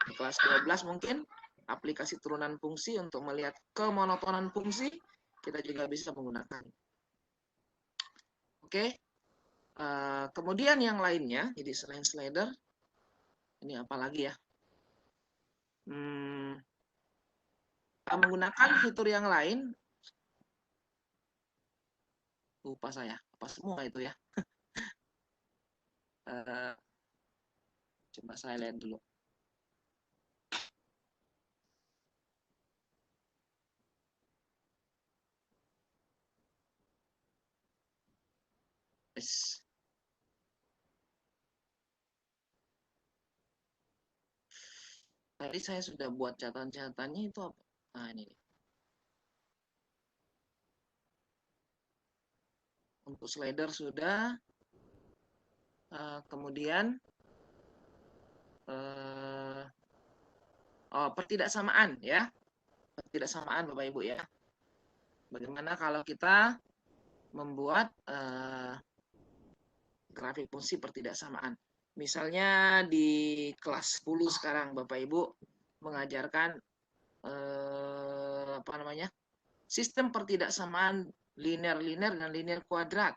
di kelas 12 mungkin aplikasi turunan fungsi untuk melihat kemonotonan fungsi, kita juga bisa menggunakan. Oke. Kemudian yang lainnya, jadi selain slider, ini apa lagi ya? Menggunakan fitur yang lain, lupa saya, apa semua itu ya? Coba saya lihat dulu. Tadi saya sudah buat catatan-catatannya itu apa? Nah, ini. Untuk slider sudah. Kemudian pertidaksamaan ya. Pertidaksamaan Bapak Ibu ya. Bagaimana kalau kita membuat grafik fungsi pertidaksamaan. Misalnya di kelas 10 sekarang Bapak Ibu mengajarkan sistem pertidaksamaan linear dan linear kuadrat.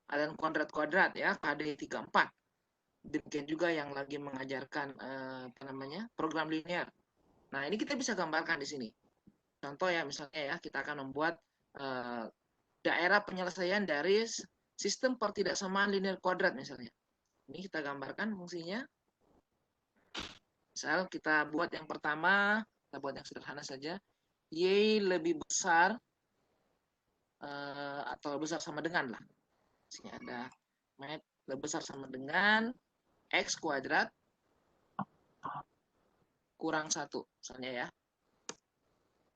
Dan kuadrat-kuadrat ya, KD 34. Demikian juga yang lagi mengajarkan program linear. Nah, ini kita bisa gambarkan di sini. Contoh ya, misalnya ya, kita akan membuat daerah penyelesaian dari sistem pertidaksamaan linear kuadrat misalnya. Ini kita gambarkan fungsinya. Misal kita buat yang pertama, kita buat yang sederhana saja. Y lebih besar atau besar sama dengan lah. Sini ada lebih besar sama dengan X kuadrat kurang 1 misalnya ya.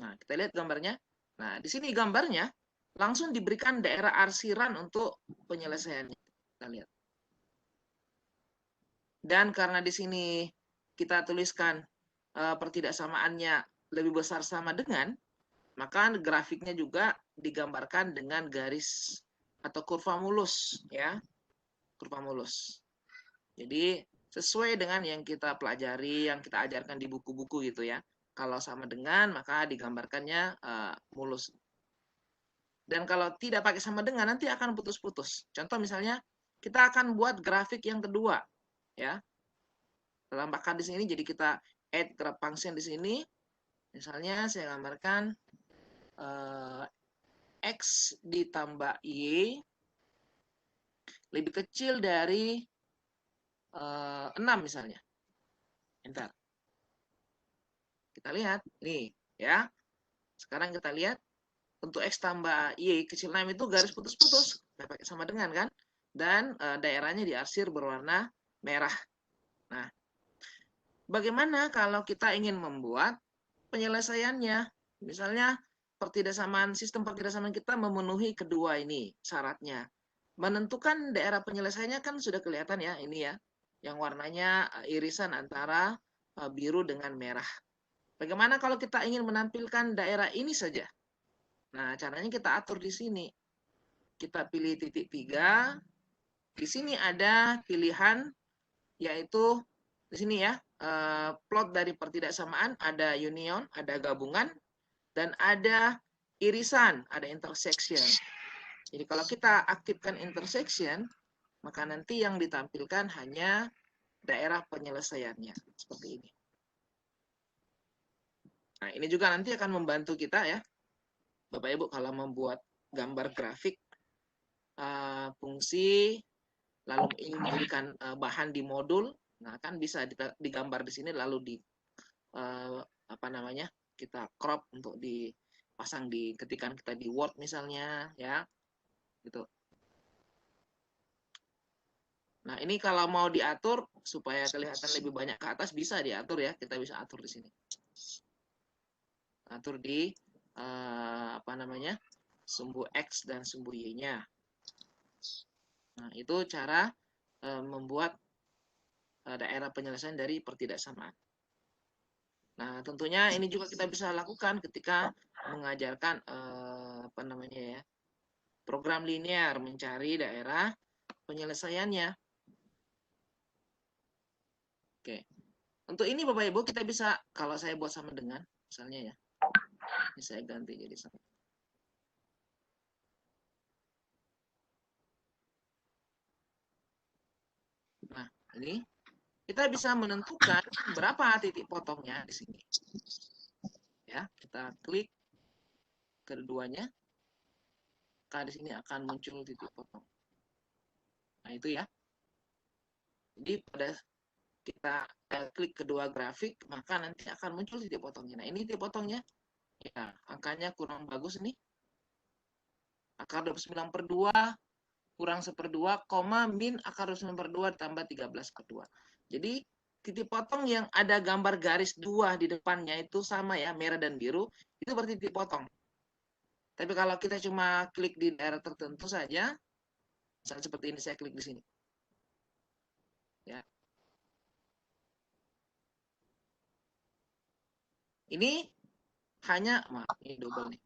Nah, kita lihat gambarnya. Nah, di sini gambarnya langsung diberikan daerah arsiran untuk penyelesaiannya. Kita lihat. Dan karena di sini kita tuliskan pertidaksamaannya lebih besar sama dengan, maka grafiknya juga digambarkan dengan garis atau kurva mulus ya. Kurva mulus. Jadi sesuai dengan yang kita pelajari, yang kita ajarkan di buku-buku gitu ya. Kalau sama dengan, maka digambarkannya mulus. Dan kalau tidak pakai sama dengan, nanti akan putus-putus. Contoh misalnya, kita akan buat grafik yang kedua. Ya. Tambahkan di sini, jadi kita add graph function di sini. Misalnya saya gambarkan X ditambah Y lebih kecil dari 6 misalnya. Entar. Kita lihat nih ya. Sekarang kita lihat, untuk X tambah Y kecil 6 itu garis putus-putus. Sama dengan kan? Dan daerahnya diarsir berwarna merah. Nah, bagaimana kalau kita ingin membuat penyelesaiannya? Misalnya, sistem pertidaksamaan kita memenuhi kedua ini syaratnya. Menentukan daerah penyelesaiannya kan sudah kelihatan ya, ini ya. Yang warnanya irisan antara biru dengan merah. Bagaimana kalau kita ingin menampilkan daerah ini saja? Nah, caranya kita atur di sini. Kita pilih titik 3. Di sini ada pilihan, yaitu di sini ya, plot dari pertidaksamaan, ada union, ada gabungan, dan ada irisan, ada intersection. Jadi kalau kita aktifkan intersection, maka nanti yang ditampilkan hanya daerah penyelesaiannya, seperti ini. Nah, ini juga nanti akan membantu kita ya, Bapak Ibu, kalau membuat gambar grafik fungsi, lalu ingin memberikan bahan di modul, nah kan bisa digambar di sini, lalu kita crop untuk dipasang ketikan kita di Word misalnya, ya, gitu. Nah, ini kalau mau diatur supaya kelihatan lebih banyak ke atas, bisa diatur ya, kita bisa atur di sini. Atur di sumbu X dan sumbu Y-nya. Nah, itu cara membuat daerah penyelesaian dari pertidaksamaan. Nah, tentunya ini juga kita bisa lakukan ketika mengajarkan program linear, mencari daerah penyelesaiannya. Oke. Untuk ini Bapak Ibu kita bisa, kalau saya buat sama dengan, misalnya ya, ini saya ganti jadi sama. Nah, ini kita bisa menentukan berapa titik potongnya di sini. Ya, kita klik keduanya, maka di sini akan muncul titik potong. Nah, itu ya. Jadi pada kita klik kedua grafik, maka nanti akan muncul titik potongnya. Nah, ini titik potongnya. Ya, angkanya kurang bagus nih. Akar 29/2 kurang 1/2, min akar 29/2 ditambah 13/2. Jadi titik potong yang ada gambar garis 2 di depannya itu sama ya, merah dan biru, itu berarti titik potong. Tapi kalau kita cuma klik di daerah tertentu saja, misalnya seperti ini, saya klik di sini. Ya. Ini hanya, ini double nih.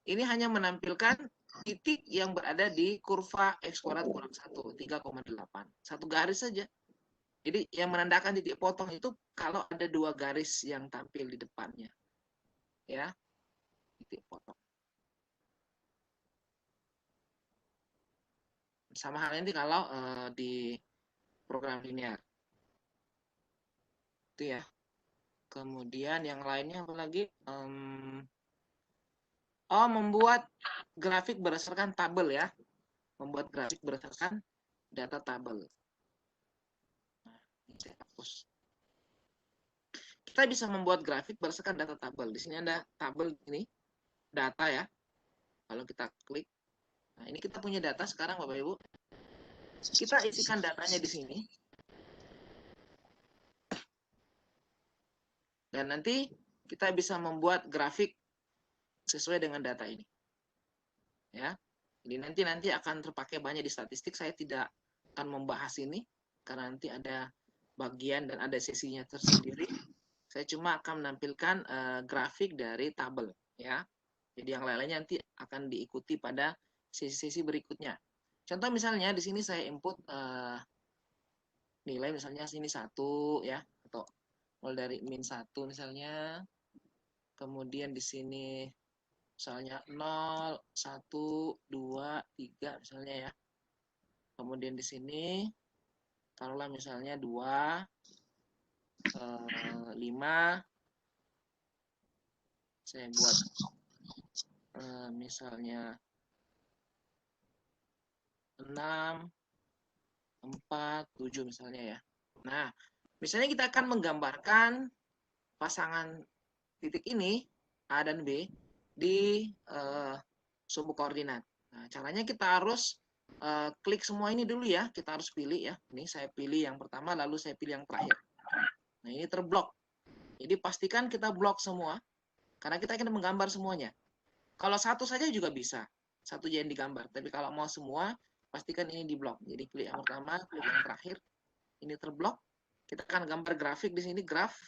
Ini hanya menampilkan titik yang berada di kurva X kuadrat kurang 1, 3,8. Satu garis saja. Jadi yang menandakan titik potong itu kalau ada dua garis yang tampil di depannya. Ya, titik potong. Sama halnya ini kalau di program linear. Itu ya. Kemudian yang lainnya apa lagi? Membuat grafik berdasarkan tabel ya. Membuat grafik berdasarkan data tabel. Nah, ini saya hapus. Kita bisa membuat grafik berdasarkan data tabel. Di sini ada tabel ini, data ya. Kalau kita klik, nah ini kita punya data sekarang Bapak Ibu. Kita isikan datanya di sini. Dan nanti kita bisa membuat grafik sesuai dengan data ini. Ya. Jadi nanti akan terpakai banyak di statistik. Saya tidak akan membahas ini karena nanti ada bagian dan ada sesinya tersendiri. Saya cuma akan menampilkan grafik dari tabel ya. Jadi yang lain-lainnya nanti akan diikuti pada sesi-sesi berikutnya. Contoh misalnya di sini saya input nilai misalnya sini 1 ya, atau mulai dari -1 misalnya. Kemudian di sini misalnya 0, 1, 2, 3 misalnya ya. Kemudian di sini taruhlah misalnya 2, 5. Saya buat misalnya 6, 4, 7 misalnya ya. Nah, misalnya kita akan menggambarkan pasangan titik ini A dan B di sumbu koordinat. Nah, caranya kita harus klik semua ini dulu ya. Kita harus pilih ya. Ini saya pilih yang pertama, lalu saya pilih yang terakhir. Nah, ini terblok. Jadi pastikan kita blok semua, karena kita ingin menggambar semuanya. Kalau satu saja juga bisa, satu jangan digambar. Tapi kalau mau semua, pastikan ini diblok. Jadi klik yang pertama, klik yang terakhir. Ini terblok. Kita akan gambar grafik di sini, graf.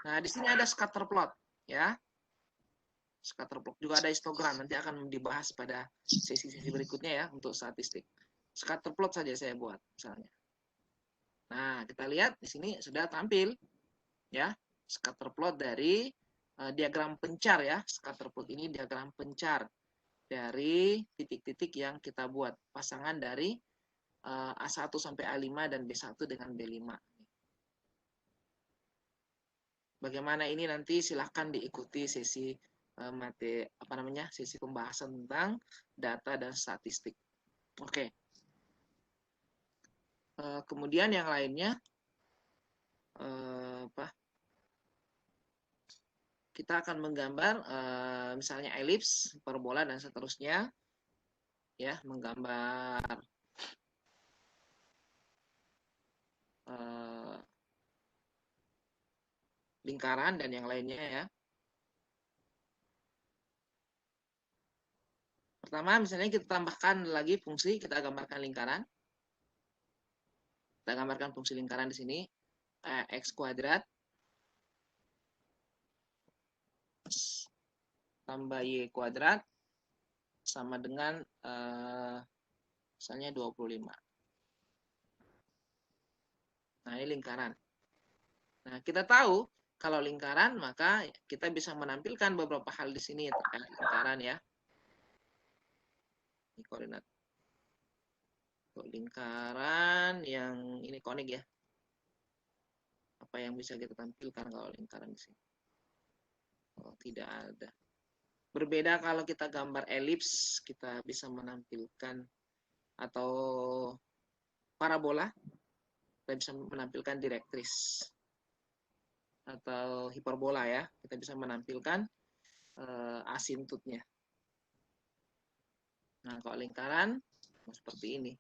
Nah, di sini ada scatter plot, ya. Scatter plot juga ada histogram, nanti akan dibahas pada sesi-sesi berikutnya ya untuk statistik. Scatter plot saja saya buat misalnya. Nah, kita lihat di sini sudah tampil ya scatter plot dari diagram pencar ya. Scatter plot ini diagram pencar dari titik-titik yang kita buat, pasangan dari A1 sampai A5 dan B1 dengan B5. Bagaimana ini nanti silahkan diikuti sesi sesi pembahasan tentang data dan statistik. Oke. Kemudian yang lainnya kita akan menggambar misalnya elips, parabola dan seterusnya ya, menggambar lingkaran dan yang lainnya ya. Pertama, misalnya kita tambahkan lagi fungsi, kita gambarkan lingkaran. Kita gambarkan fungsi lingkaran di sini, x kuadrat tambah y kuadrat sama dengan misalnya 25. Nah, ini lingkaran. Nah, kita tahu kalau lingkaran, maka kita bisa menampilkan beberapa hal di sini terkait lingkaran ya. Ini koordinat. Lingkaran yang ini konik ya. Apa yang bisa kita tampilkan kalau lingkaran di sini? Oh, tidak ada. Berbeda kalau kita gambar elips, kita bisa menampilkan atau parabola, kita bisa menampilkan direktris atau hiperbola ya. Kita bisa menampilkan asintutnya. Nah, kalau lingkaran seperti ini.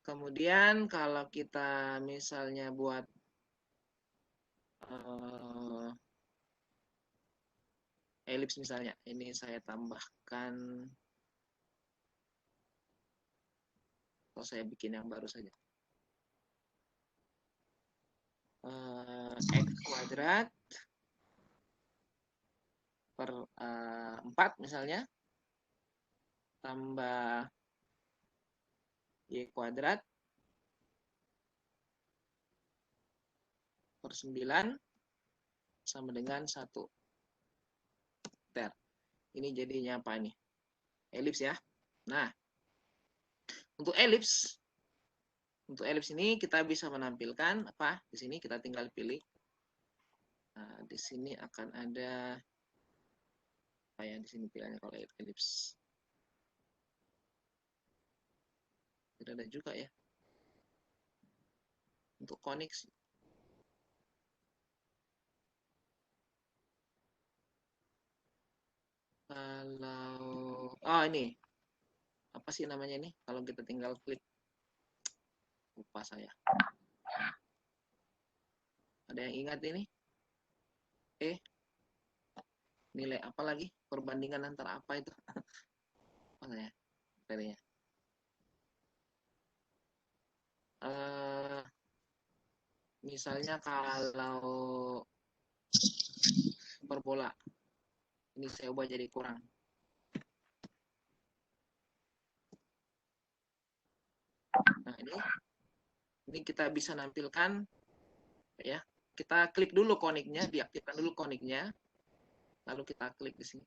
Kemudian kalau kita misalnya buat elips misalnya, ini saya tambahkan, atau saya bikin yang baru saja. X kuadrat per 4 misalnya, tambah Y kuadrat per 9 sama dengan 1. Ini jadinya apa ini? Elips ya. Nah, untuk elips ini kita bisa menampilkan apa? Di sini kita tinggal pilih. Nah, di sini akan ada apa ya? Di sini pilihannya kalau elips. Tidak ada juga ya. Untuk konik sih. Kalau ini apa sih namanya ini? Kalau kita tinggal klik, lupa saya. Ada yang ingat ini? Nilai apa lagi? Perbandingan antara apa itu? Apa ya? Materinya. Misalnya kalau hiperbola, ini saya ubah jadi kurang. Nah, ini kita bisa nampilkan ya. Kita klik dulu koniknya, diaktifkan dulu koniknya. Lalu kita klik di sini.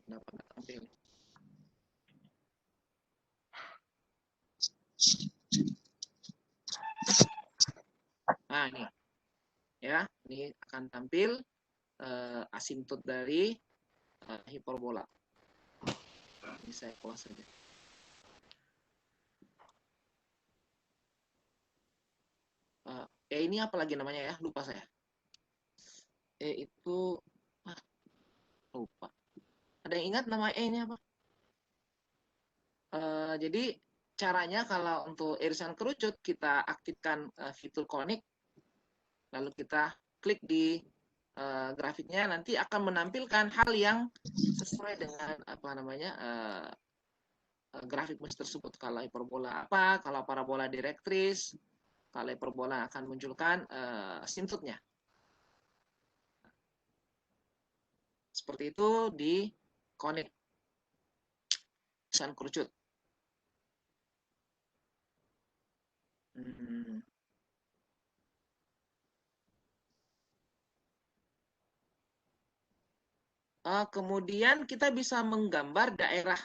Dapat tampil. Nah, ini ya, ini akan tampil asintut dari hiperbola. Ini saya close saja. Ini apa lagi namanya ya? Lupa saya. Itu lupa. Ada yang ingat nama ini apa? Jadi caranya kalau untuk irisan kerucut kita aktifkan fitur connect, lalu kita klik di grafiknya, nanti akan menampilkan hal yang sesuai dengan apa namanya grafik mesh tersebut. Kalau hiperbola apa, kalau parabola direktris, kalau hiperbola akan munculkan simtutnya. Seperti itu di connect irisan kerucut. Kemudian kita bisa menggambar daerah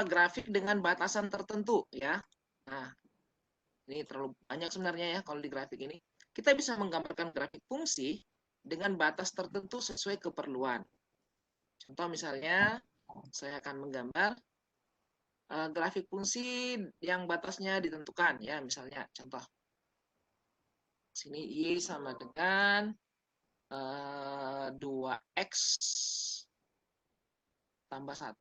grafik dengan batasan tertentu ya. Nah, ini terlalu banyak sebenarnya ya kalau di grafik ini. Kita bisa menggambarkan grafik fungsi dengan batas tertentu sesuai keperluan. Contoh misalnya, saya akan menggambar grafik fungsi yang batasnya ditentukan ya, misalnya contoh. Sini Y sama dengan 2X tambah 1.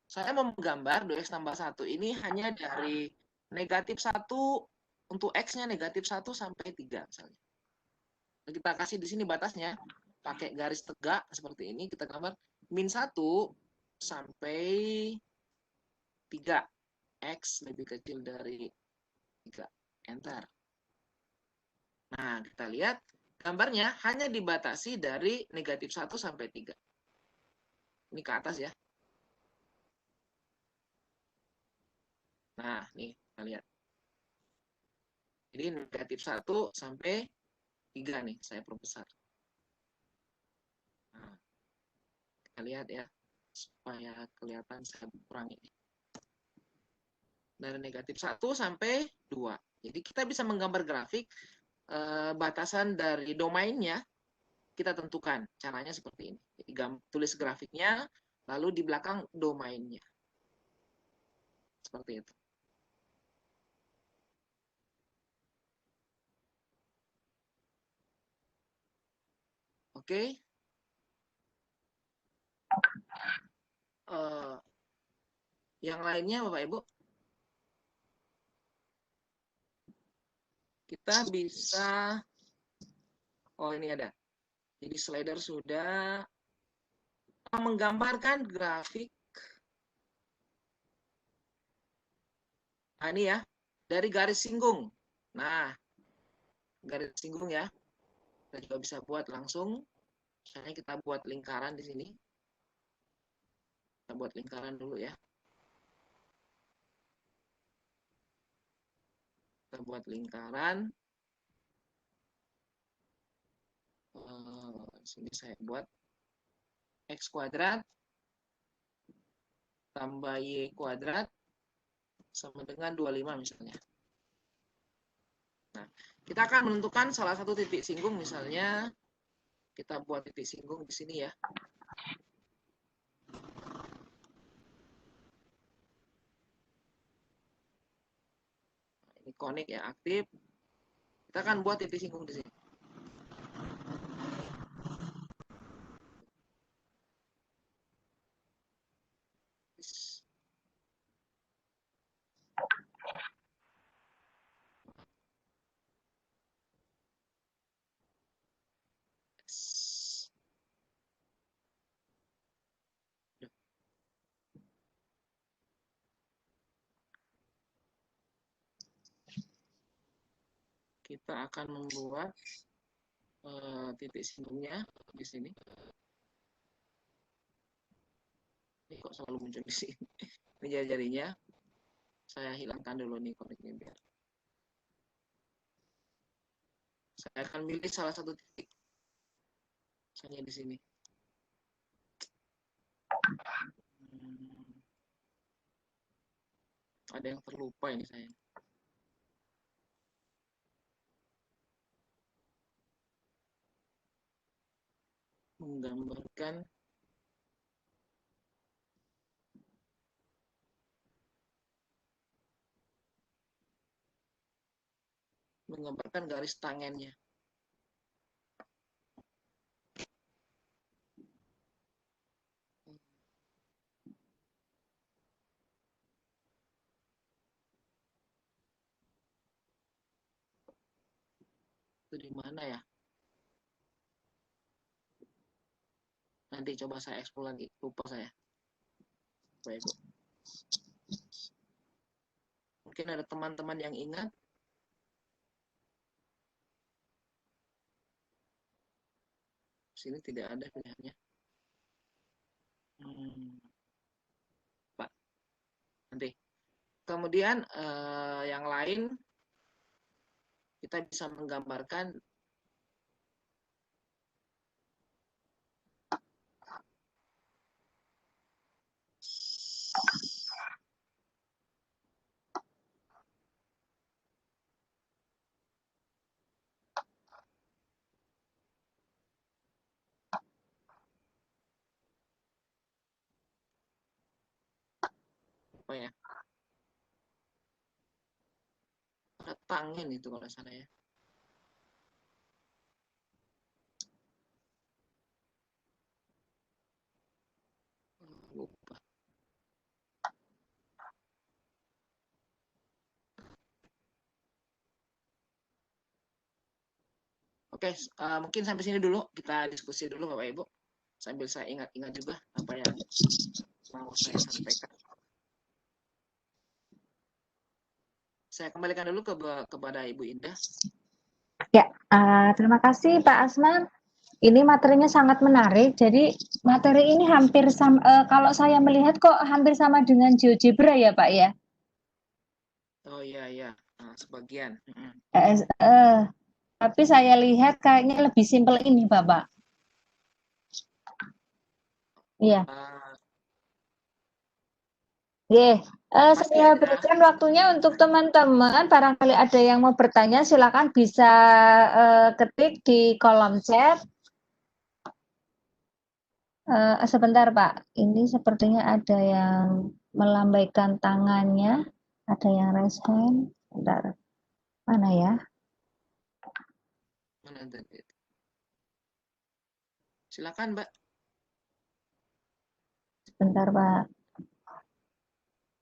Saya mau menggambar 2X tambah 1 ini hanya dari negatif 1 untuk X-nya negatif 1 sampai 3 misalnya. Kita kasih di sini batasnya, pakai garis tegak seperti ini, kita gambar min 1 sampai 3. X lebih kecil dari 3. Enter. Nah, kita lihat gambarnya hanya dibatasi dari negatif 1 sampai 3. Ini ke atas ya. Nah, nih, kita lihat. Jadi negatif 1 sampai 3 nih, saya perbesar. Nah, kita lihat ya, supaya kelihatan saya kurangi. Dari negatif 1 sampai 2. Jadi kita bisa menggambar grafik, batasan dari domainnya, kita tentukan. Caranya seperti ini. Jadi tulis grafiknya, lalu di belakang domainnya. Seperti itu. Oke. Yang lainnya Bapak Ibu, kita bisa, ini ada. Jadi slider sudah menggambarkan grafik. Nah ini ya, dari garis singgung. Nah, garis singgung ya. Kita juga bisa buat langsung. Misalnya kita buat lingkaran di sini. Kita buat lingkaran dulu ya. Kita buat lingkaran. Sini saya buat X kuadrat tambah Y kuadrat sama dengan 25 misalnya. Nah, kita akan menentukan salah satu titik singgung, misalnya kita buat titik singgung di sini ya. Ini connect ya, aktif. Kita akan buat titik singgung di sini. Kita akan membuat titik singgungnya di sini. Ini kok selalu muncul di sini. Ini jari-jarinya. Saya hilangkan dulu nih koneknya biar. Saya akan milih salah satu titik. Misalnya di sini. Ada yang terlupa ini saya. Menggambarkan menggambarkan garis tangennya. Itu di mana ya? Nanti coba saya eksplor lagi, lupa saya. Bapak Ibu. Mungkin ada teman-teman yang ingat. Sini tidak ada pilihannya. Pak, nanti. Kemudian yang lain kita bisa menggambarkan apa ya? Ada tangen itu kalau salah ya. Lupa. Oke, mungkin sampai sini dulu kita diskusi dulu Bapak Ibu. Sambil saya ingat-ingat juga apa yang mau saya sampaikan. Saya kembalikan dulu kepada Ibu Indah. Ya, terima kasih Pak Asman. Ini materinya sangat menarik. Jadi materi ini hampir sama, kalau saya melihat kok hampir sama dengan GeoGebra ya Pak ya. Oh iya, sebagian. Tapi saya lihat kayaknya lebih simpel ini Bapak. Iya. Saya berikan waktunya untuk teman-teman, barangkali ada yang mau bertanya, silakan bisa ketik di kolom chat. Sebentar Pak, ini sepertinya ada yang melambaikan tangannya, ada yang raise hand. Sebentar, mana ya? Silakan Mbak. Sebentar Pak.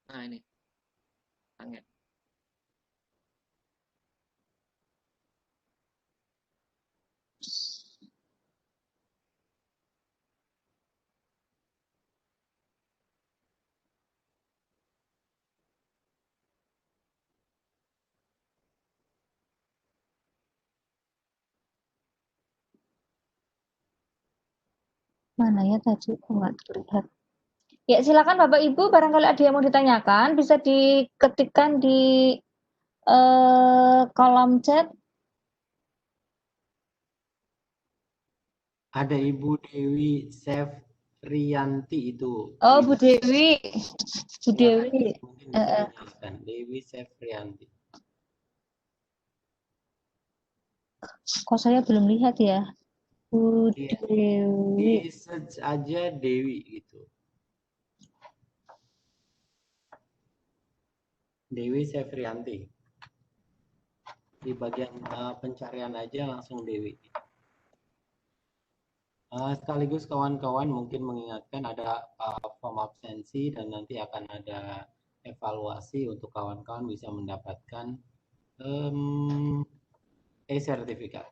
Nah ini, tangan. Mana ya tadi? Enggak terlihat. Ya silakan Bapak Ibu, barangkali ada yang mau ditanyakan, bisa diketikkan di kolom chat. Ada Ibu Dewi Sefrianti itu. Oh, Bu Dewi. Bu Dewi. Mungkin bisa dijelaskan. Dewi Sefrianti. Kok saya belum lihat ya? Bu Dewi. Di search aja Dewi gitu. Dewi Sefrianti. Di bagian pencarian aja langsung Dewi. Sekaligus kawan-kawan mungkin mengingatkan ada form absensi dan nanti akan ada evaluasi untuk kawan-kawan bisa mendapatkan e-sertifikat.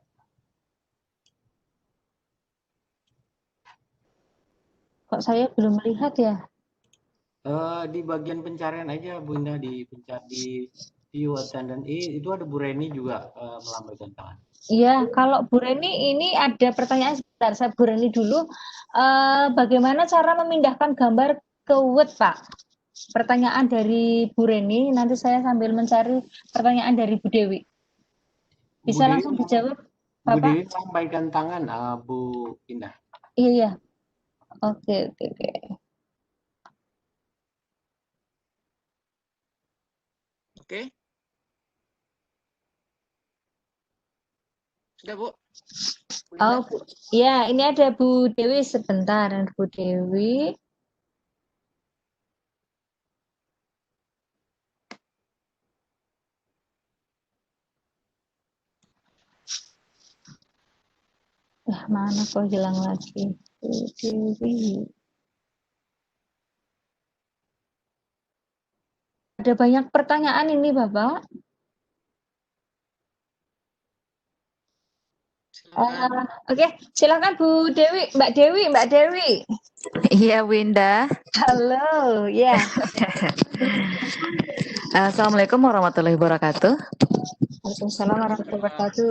Kok saya belum melihat ya? Di bagian pencarian aja Bu Indah, di view attendant itu ada Bu Reni juga melambaikan tangan. Iya, kalau Bu Reni ini ada pertanyaan sebentar, saya Bu Reni dulu. Bagaimana cara memindahkan gambar ke Word, Pak? Pertanyaan dari Bu Reni, nanti saya sambil mencari pertanyaan dari Bu Dewi. Bisa langsung dijawab, Bapak? Bu Dewi melambaikan tangan, Bu Indah. Iya. Oke. Oke. Sudah Bu? Oh, ya, ini ada Bu Dewi sebentar, Bu Dewi. Mana kok hilang lagi? Dewi. Ada banyak pertanyaan ini, Bapak. Silakan. Oke, silakan Bu Dewi, Mbak Dewi, Mbak Dewi. Iya, Winda. Halo, ya. Assalamualaikum warahmatullahi wabarakatuh. Waalaikumsalam warahmatullahi wabarakatuh.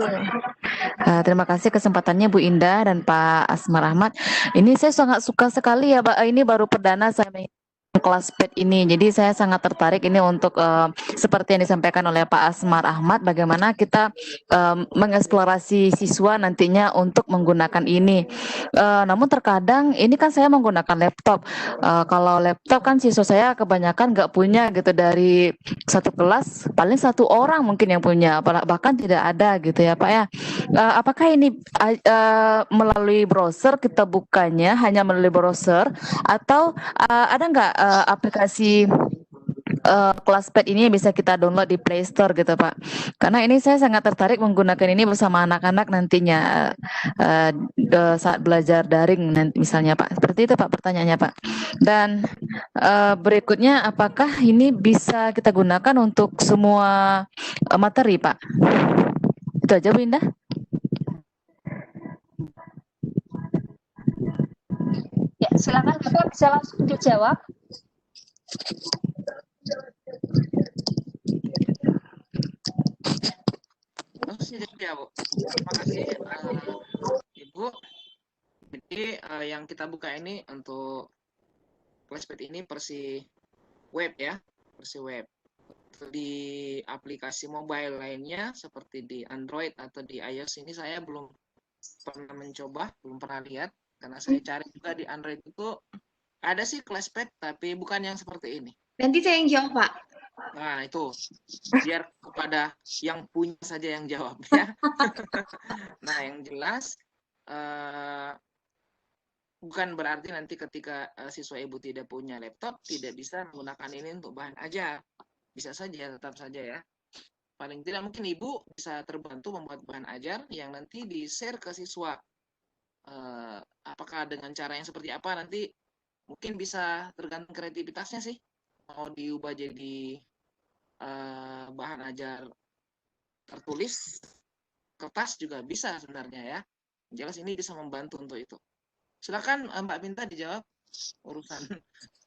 Terima kasih kesempatannya Bu Indah dan Pak Asmar Ahmad. Ini saya sangat suka sekali ya, Pak. Ini baru perdana saya kelas PET ini. Jadi saya sangat tertarik ini untuk seperti yang disampaikan oleh Pak Asmar Ahmad, bagaimana kita mengeksplorasi siswa nantinya untuk menggunakan ini. Namun terkadang ini kan saya menggunakan laptop. Kalau laptop kan siswa saya kebanyakan nggak punya gitu, dari satu kelas paling satu orang mungkin yang punya, bahkan tidak ada gitu ya Pak ya. Apakah ini melalui browser kita bukanya hanya melalui browser, atau ada nggak aplikasi Kelaspad ini bisa kita download di Play Store gitu Pak? Karena ini saya sangat tertarik menggunakan ini bersama anak-anak nantinya saat belajar daring nanti misalnya Pak. Seperti itu Pak pertanyaannya Pak. Dan berikutnya, apakah ini bisa kita gunakan untuk semua materi Pak? Itu aja Bu Indah. Ya, silakan Bapak bisa langsung dijawab. Ya, Bu. Terima kasih, Ibu. Jadi yang kita buka ini untuk Kelaspad ini versi web ya, versi web. Di aplikasi mobile lainnya seperti di Android atau di iOS ini saya belum pernah mencoba, belum pernah lihat, karena saya cari juga di Android itu ada sih Kelaspad tapi bukan yang seperti ini. Nanti saya yang jawab, Pak. Nah, itu biar kepada yang punya saja yang jawab ya. Nah, yang jelas bukan berarti nanti ketika siswa ibu tidak punya laptop tidak bisa menggunakan ini untuk bahan ajar. Bisa saja, tetap saja ya. Paling tidak mungkin ibu bisa terbantu membuat bahan ajar yang nanti di-share ke siswa. Apakah dengan cara yang seperti apa nanti mungkin bisa tergantung kreativitasnya sih. Mau diubah jadi bahan ajar tertulis, kertas juga bisa sebenarnya ya. Jelas ini bisa membantu untuk itu. Silakan Mbak Pinta dijawab urusan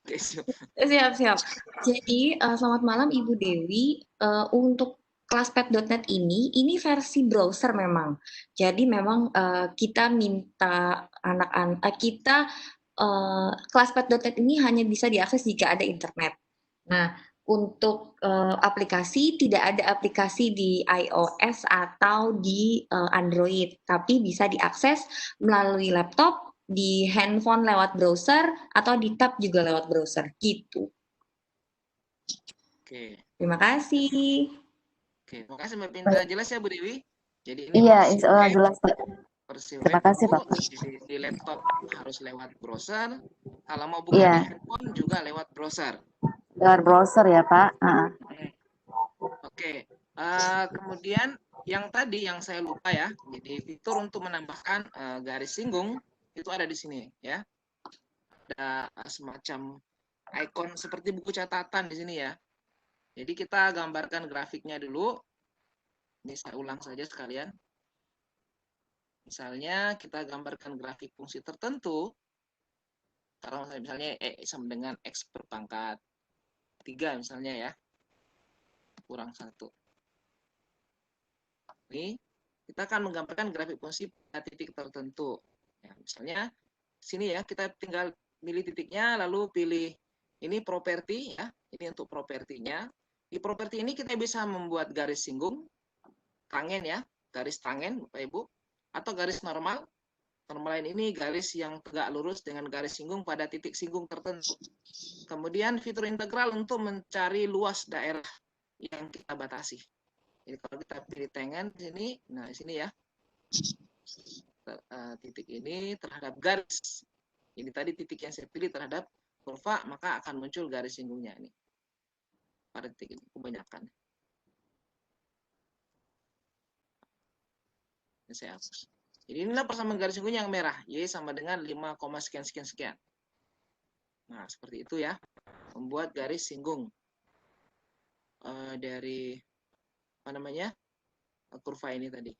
Casio. Siap. Jadi, selamat malam Ibu Dewi. Untuk Kelaspad.net ini versi browser memang. Jadi memang kita minta Kelaspad.net ini hanya bisa diakses jika ada internet. Nah, untuk aplikasi tidak ada aplikasi di iOS atau di Android, tapi bisa diakses melalui laptop, di handphone lewat browser, atau di tab juga lewat browser gitu. Oke. Terima kasih. Oke, terima kasih Mbak Pinta. Jelas ya Bu Dewi? Jadi ini Iya, versi web, jelas Pak. versi Terima web kasih Bu, Pak. di laptop harus lewat browser. Kalau mau buka di handphone juga lewat browser. Lewat browser ya Pak. Oke. Kemudian yang tadi yang saya lupa ya, jadi fitur untuk menambahkan garis singgung itu ada di sini ya. Ada semacam ikon seperti buku catatan di sini ya. Jadi kita gambarkan grafiknya dulu. Ini saya ulang saja sekalian. Misalnya kita gambarkan grafik fungsi tertentu. Kalau misalnya sama dengan X berpangkat 3 misalnya ya. Kurang 1. Ini kita akan menggambarkan grafik fungsi pada titik tertentu. Ya, misalnya sini ya, kita tinggal pilih titiknya, lalu pilih ini properti ya, ini untuk propertinya. Di properti ini kita bisa membuat garis singgung, tangen ya, garis tangen Bapak Ibu, atau garis normal. Normal ini garis yang tegak lurus dengan garis singgung pada titik singgung tertentu. Kemudian fitur integral untuk mencari luas daerah yang kita batasi. Jadi kalau kita pilih tangen di sini, nah di sini ya, titik ini terhadap garis. Ini tadi titik yang saya pilih terhadap kurva, maka akan muncul garis singgungnya ini. Pada titik ini kebanyakan. Ini saya hapus. Jadi inilah persamaan garis singgung yang merah. Y sama dengan 5, sekian sekian sekian. Nah, seperti itu ya. Membuat garis singgung dari apa namanya? Kurva ini tadi.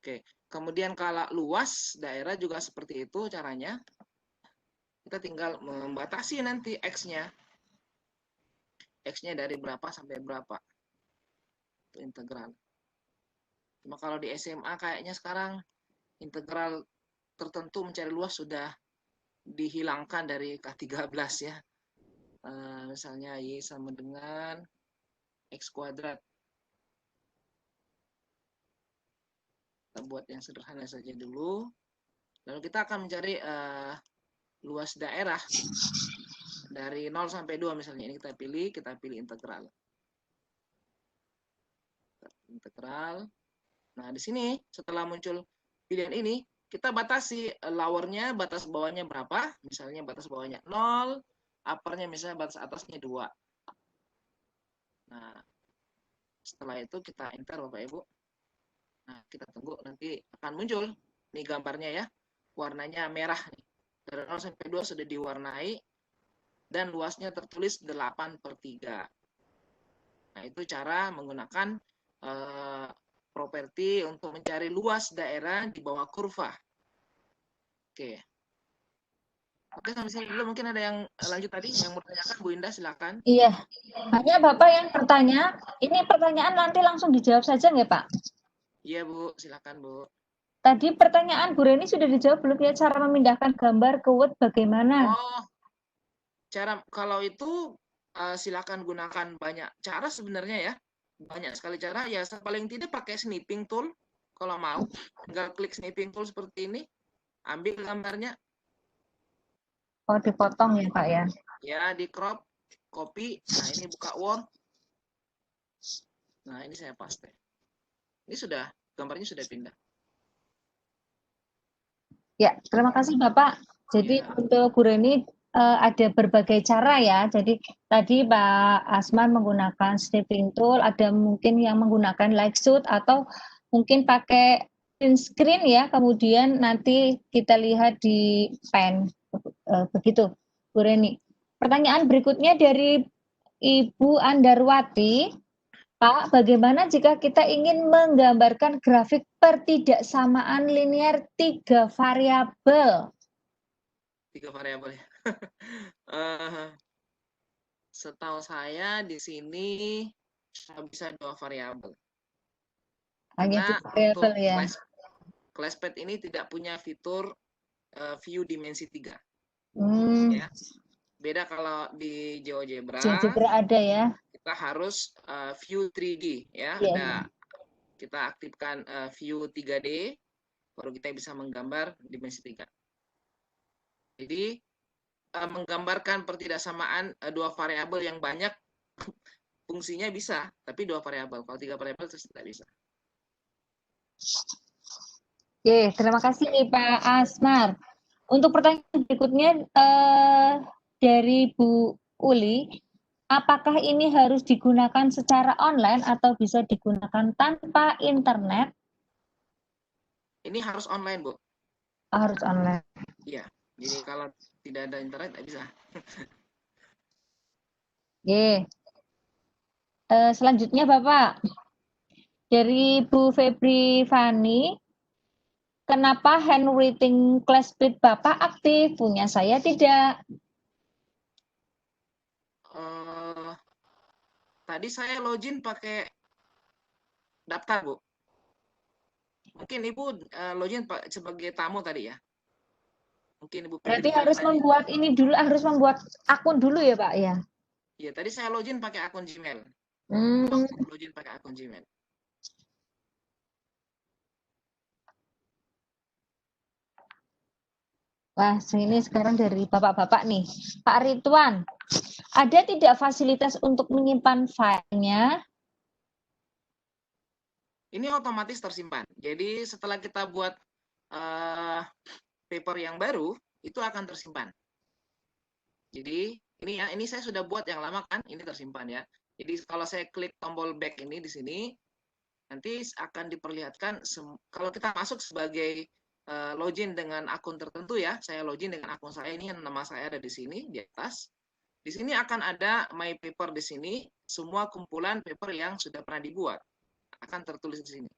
Oke. Kemudian kalau luas daerah juga seperti itu caranya. Kita tinggal membatasi nanti X-nya. X-nya dari berapa sampai berapa. Itu integral. Cuma kalau di SMA kayaknya sekarang integral tertentu mencari luas sudah dihilangkan dari K13 ya. Misalnya Y sama dengan X kuadrat. Kita buat yang sederhana saja dulu. Lalu kita akan mencari luas daerah dari 0 sampai 2 misalnya. Ini kita pilih integral. Integral. Nah, di sini setelah muncul pilihan ini, kita batasi lowernya, batas bawahnya berapa. Misalnya batas bawahnya 0, uppernya misalnya batas atasnya 2. Nah, setelah itu kita enter Bapak Ibu. Nah, kita tunggu nanti akan muncul. Ini gambarnya ya. Warnanya merah nih. Dari 0 sampai 2 sudah diwarnai. Dan luasnya tertulis 8/3. Nah, itu cara menggunakan properti untuk mencari luas daerah di bawah kurva. Oke. Oke, sampai sini dulu. Mungkin ada yang lanjut tadi yang mau tanyakan, Bu Indah, silakan. Iya, hanya Bapak yang bertanya. Ini pertanyaan nanti langsung dijawab saja nggak Pak? Iya, Bu. Silakan, Bu. Tadi pertanyaan Bu Reni sudah dijawab belum ya, cara memindahkan gambar ke Word bagaimana? Oh, cara kalau itu silakan gunakan banyak cara sebenarnya ya. Banyak sekali cara, ya paling tidak pakai snipping tool kalau mau. Tinggal klik snipping tool seperti ini, ambil gambarnya. Oh, dipotong ya Pak ya? Ya, di crop, copy. Nah, ini buka Word. Nah, ini saya paste. Ini sudah, gambarnya sudah pindah. Ya, terima kasih Bapak. Jadi Ya. untuk Bu Reni ada berbagai cara ya. Jadi tadi Pak Asman menggunakan snipping tool, ada mungkin yang menggunakan light shoot atau mungkin pakai print screen ya. Kemudian nanti kita lihat di pen. Begitu, Bu Reni. Pertanyaan berikutnya dari Ibu Andarwati. Pak, bagaimana jika kita ingin menggambarkan grafik pertidaksamaan linear 3 variabel? 3 variabel. Setahu saya di sini bisa 2 variabel. Hanya Karena 2 variabel untuk ya. ClassPad ini tidak punya fitur view dimensi 3. Ya. Beda kalau di GeoGebra. GeoGebra ada ya. Kita harus view 3D ya. Iya. Ada kita aktifkan view 3D baru kita bisa menggambar dimensi 3. Jadi menggambarkan pertidaksamaan 2 variabel yang banyak fungsinya bisa, tapi 2 variabel. Kalau 3 variabel terus tidak bisa. Oke, terima kasih Pak Asmar. Untuk pertanyaan berikutnya dari Bu Uli, apakah ini harus digunakan secara online atau bisa digunakan tanpa internet? Ini harus online, Bu. Harus online. Iya. Jadi kalau tidak ada internet tidak bisa. Oke. Selanjutnya Bapak, dari Bu Febri Fani, kenapa handwriting ClassPad Bapak aktif, punya saya tidak? Tadi saya login pakai daftar, Bu. Mungkin Ibu login sebagai tamu tadi ya. Mungkin Ibu Berarti harus membuat ini dulu, harus membuat akun dulu ya Pak ya? Iya, tadi saya login pakai akun Gmail. Login pakai akun Gmail. Wah, ini sekarang dari bapak-bapak nih. Pak Ridwan, ada tidak fasilitas untuk menyimpan filenya? Ini otomatis tersimpan. Jadi setelah kita buat paper yang baru, itu akan tersimpan. Jadi ini ya, ini saya sudah buat yang lama kan, ini tersimpan ya. Jadi kalau saya klik tombol back ini di sini, nanti akan diperlihatkan kalau kita masuk sebagai login dengan akun tertentu ya, saya login dengan akun saya ini, nama saya ada di sini di atas. Di sini akan ada my paper di sini, semua kumpulan paper yang sudah pernah dibuat akan tertulis di sini.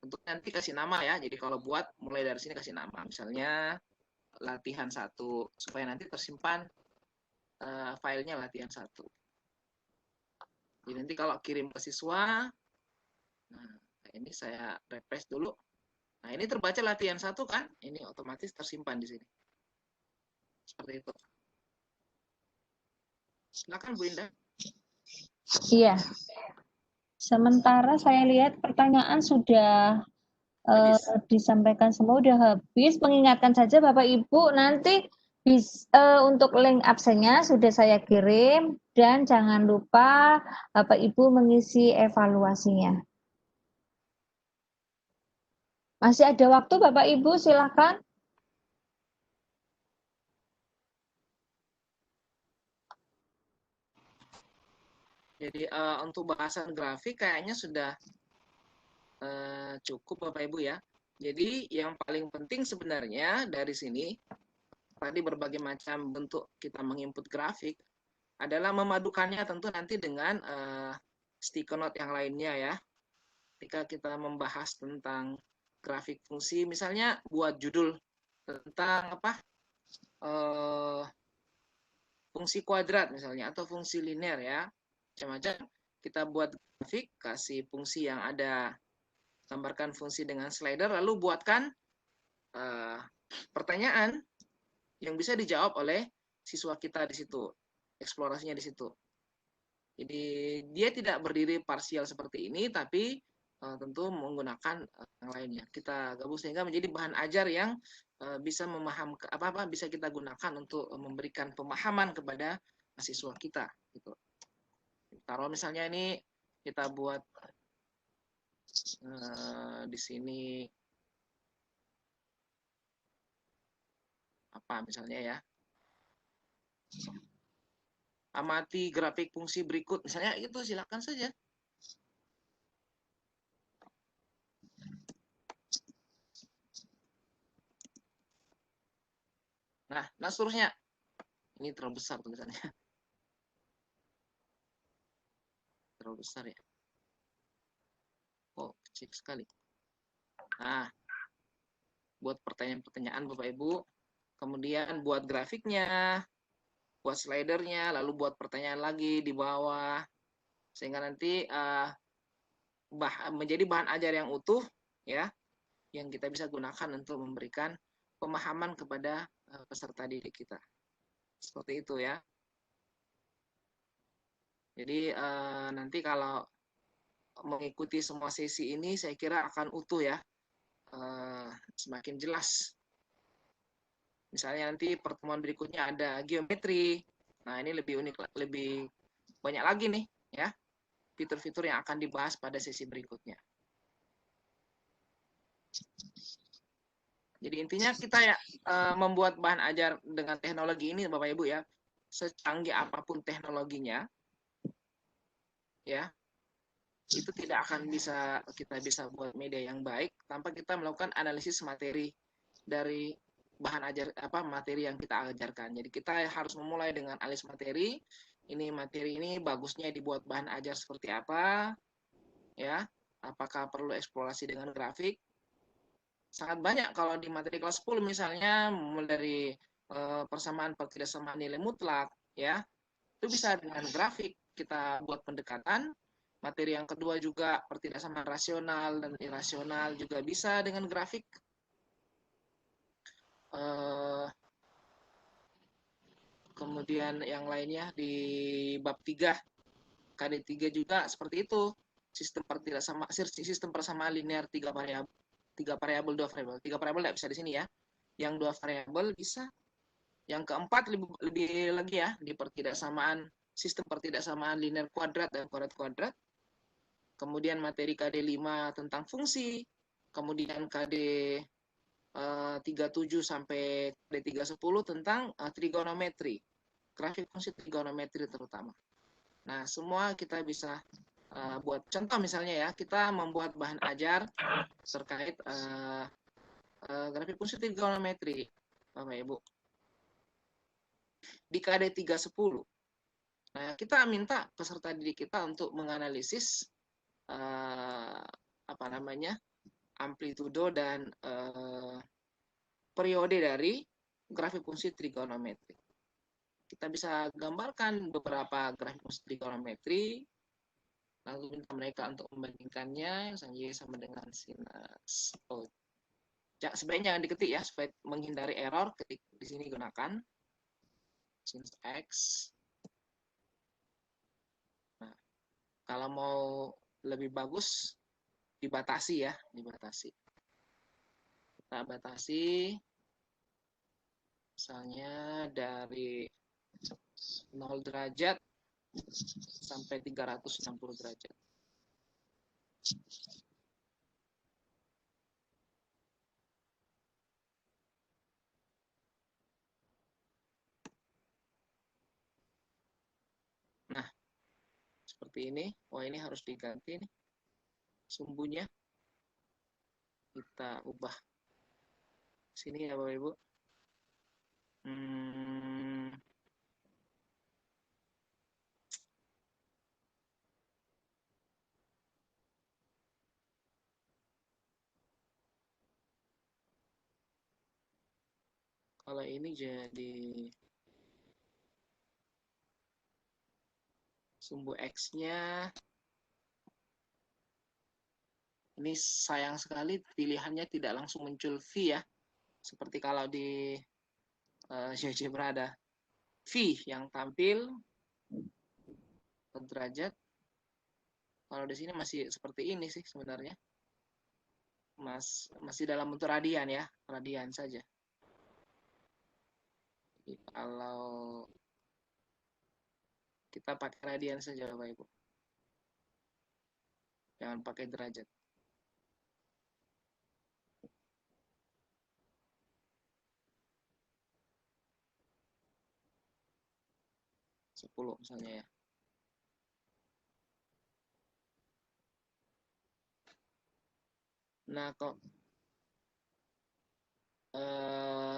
Untuk nanti kasih nama ya, jadi kalau buat mulai dari sini kasih nama, misalnya latihan 1, supaya nanti tersimpan filenya latihan 1. Jadi nanti kalau kirim ke siswa, nah ini saya refresh dulu. Nah ini terbaca latihan 1 kan, ini otomatis tersimpan di sini. Seperti itu. Silakan Bu Indah. Iya. Sementara saya lihat pertanyaan sudah disampaikan semua, udah habis. Mengingatkan saja Bapak Ibu, nanti untuk link absennya sudah saya kirim, dan jangan lupa Bapak Ibu mengisi evaluasinya. Masih ada waktu Bapak Ibu, silakan. Jadi untuk bahasan grafik kayaknya sudah cukup Bapak Ibu ya. Jadi yang paling penting sebenarnya dari sini, tadi berbagai macam bentuk kita menginput grafik, adalah memadukannya tentu nanti dengan sticky note yang lainnya ya. Ketika kita membahas tentang grafik fungsi, misalnya buat judul tentang apa, fungsi kuadrat misalnya, atau fungsi linear ya, macam-macam. Kita buat grafik, kasih fungsi yang ada, gambarkan fungsi dengan slider, lalu buatkan pertanyaan yang bisa dijawab oleh siswa kita di situ, eksplorasinya di situ. Jadi dia tidak berdiri parsial seperti ini, tapi tentu menggunakan yang lainnya. Kita gabung sehingga menjadi bahan ajar yang bisa memahamkan apa-apa bisa kita gunakan untuk memberikan pemahaman kepada siswa kita. Gitu. Taruh misalnya ini kita buat di sini apa misalnya ya, amati grafik fungsi berikut misalnya, itu silakan saja. Nah seterusnya, ini terlalu besar tulisannya, terlalu besar ya, oh kecil sekali. Nah, buat pertanyaan-pertanyaan Bapak Ibu, kemudian buat grafiknya, buat slidernya, lalu buat pertanyaan lagi di bawah, sehingga nanti menjadi bahan ajar yang utuh ya, yang kita bisa gunakan untuk memberikan pemahaman kepada peserta didik kita. Seperti itu ya. Jadi nanti kalau mengikuti semua sesi ini, saya kira akan utuh ya, semakin jelas. Misalnya nanti pertemuan berikutnya ada geometri. Nah, ini lebih unik, lebih banyak lagi nih ya, fitur-fitur yang akan dibahas pada sesi berikutnya. Jadi intinya kita ya membuat bahan ajar dengan teknologi ini Bapak Ibu ya, secanggih apapun teknologinya ya, itu tidak akan kita bisa buat media yang baik tanpa kita melakukan analisis materi dari bahan ajar materi yang kita ajarkan. Jadi kita harus memulai dengan analisis materi. Ini materi ini bagusnya dibuat bahan ajar seperti apa ya, apakah perlu eksplorasi dengan grafik. Sangat banyak kalau di materi kelas 10 misalnya, mulai dari persamaan pertidaksamaan nilai mutlak ya, itu bisa dengan grafik kita buat pendekatan. Materi yang kedua juga pertidaksamaan rasional dan irasional juga bisa dengan grafik. Kemudian yang lainnya di bab 3 KD3 juga seperti itu, sistem persamaan linear 3 variabel, 2 variabel. 3 variabel tidak bisa di sini ya. Yang 2 variabel bisa. Yang keempat lebih lagi ya, di sistem pertidaksamaan linear kuadrat dan kuadrat. Kemudian materi KD5 tentang fungsi. Kemudian KD 37 sampai KD 310 tentang trigonometri. Grafik fungsi trigonometri terutama. Nah, semua kita bisa buat contoh misalnya ya, kita membuat bahan ajar terkait grafik fungsi trigonometri, Bapak Ibu. Di KD 310. Nah, kita minta peserta didik kita untuk menganalisis amplitudo dan periode dari grafik fungsi trigonometri. Kita bisa gambarkan beberapa grafik fungsi trigonometri, lalu minta mereka untuk membandingkannya, misalnya sama dengan sinus. Sebaiknya jangan diketik ya, supaya menghindari error. Ketik di sini gunakan sinus X. Nah, kalau mau lebih bagus, dibatasi ya, dibatasi. Kita batasi, misalnya dari 0 derajat sampai 360 derajat. Nah, seperti ini. Wah, ini harus diganti nih sumbunya. Kita ubah sini ya Bapak Ibu. Kalau ini jadi sumbu X-nya. Ini sayang sekali pilihannya tidak langsung muncul V ya. Seperti kalau di GeoGebra ada V yang tampil derajat. Kalau di sini masih seperti ini sih sebenarnya. Masih dalam bentuk radian ya, radian saja. Jadi kalau kita pakai radian saja Bapak Ibu. Jangan pakai derajat. Sepuluh misalnya ya. Nah,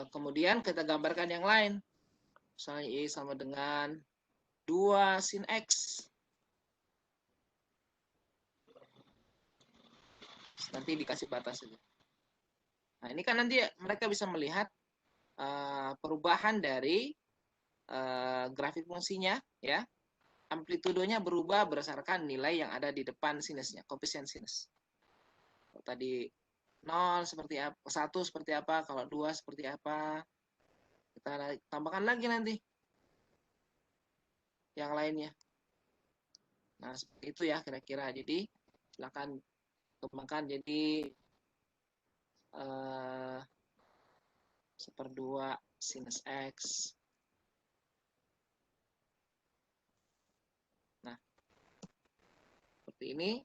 kemudian kita gambarkan yang lain. Misalnya Y sama dengan 2 sin X. Nanti dikasih batas saja. Nah, ini kan nanti mereka bisa melihat perubahan dari grafik fungsinya, ya. Amplitudonya berubah berdasarkan nilai yang ada di depan sinusnya, koefisien sinus. Kalau tadi 0 seperti apa, 1 seperti apa, kalau 2 seperti apa. Kita tambahkan lagi nanti yang lainnya. Nah, seperti itu ya kira-kira. Jadi, silakan kembangkan jadi 1/2 sinus X. Nah, seperti ini.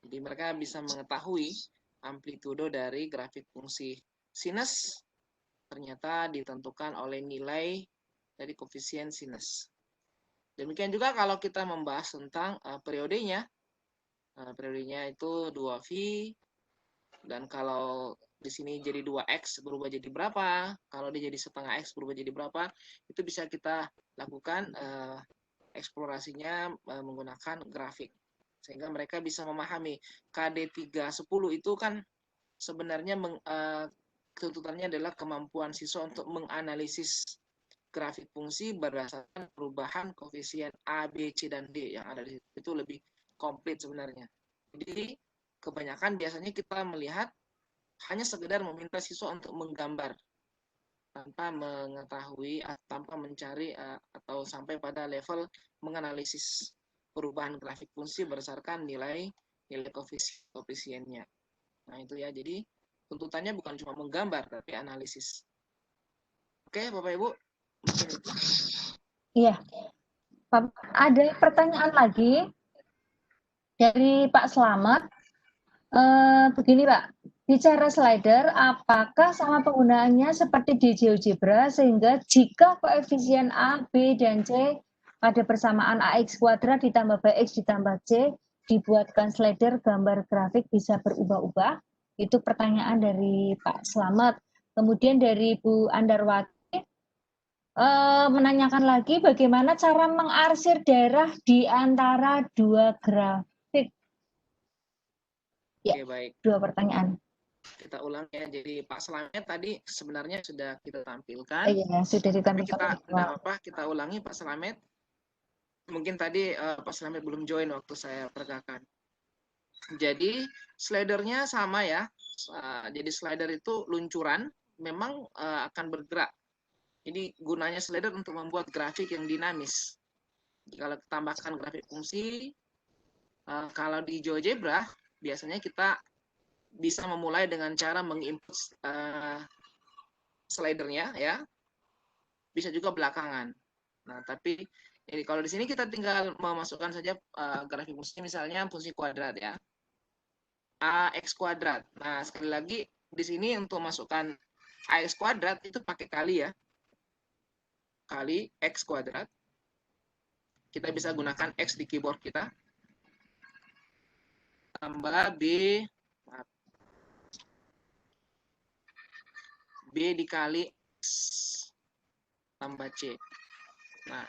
Jadi mereka bisa mengetahui amplitudo dari grafik fungsi sinus ternyata ditentukan oleh nilai dari koefisien sinus. Demikian juga kalau kita membahas tentang periodenya. Periodenya itu 2V, dan kalau di sini jadi 2X berubah jadi berapa, kalau dia jadi setengah X berubah jadi berapa, itu bisa kita lakukan eksplorasinya menggunakan grafik. Sehingga mereka bisa memahami KD 310 itu kan sebenarnya tuntutannya adalah kemampuan siswa untuk menganalisis grafik fungsi berdasarkan perubahan koefisien A, B, C, dan D yang ada di situ. Itu lebih komplit sebenarnya. Jadi kebanyakan biasanya kita melihat hanya sekedar meminta siswa untuk menggambar tanpa mengetahui, tanpa mencari atau sampai pada level menganalisis perubahan grafik fungsi berdasarkan nilai koefisiennya. Nah itu ya, jadi tuntutannya bukan cuma menggambar, tapi analisis. Oke, Bapak Ibu. Iya, ada pertanyaan lagi dari Pak Slamet. Begini Pak, bicara slider, apakah sama penggunaannya seperti di GeoGebra sehingga jika koefisien A, B, dan C pada persamaan AX kuadrat ditambah BX ditambah C, dibuatkan slider gambar grafik bisa berubah-ubah. Itu pertanyaan dari Pak Slamet. Kemudian dari Bu Andarwati menanyakan lagi bagaimana cara mengarsir daerah di antara dua grafik. Ya, Oke, baik. dua pertanyaan. Kita ulang ya. Jadi Pak Slamet tadi sebenarnya sudah kita tampilkan. Iya, sudah Tapi ditampilkan. kita enggak apa-apa, kita ulangi Pak Slamet. Mungkin tadi Pak Slamet belum join waktu saya peragakan. Jadi slidernya sama ya. Jadi slider itu luncuran memang akan bergerak. Jadi gunanya slider untuk membuat grafik yang dinamis. Kalau tambahkan grafik fungsi, kalau di GeoGebra biasanya kita bisa memulai dengan cara menginput slidernya ya. Bisa juga belakangan. Nah, tapi jadi kalau di sini kita tinggal memasukkan saja grafik fungsi misalnya fungsi kuadrat ya. AX kuadrat. Nah, sekali lagi di sini untuk masukkan AX kuadrat itu pakai kali ya. Kali X kuadrat. Kita bisa gunakan X di keyboard kita. Tambah B dikali X tambah C. Nah,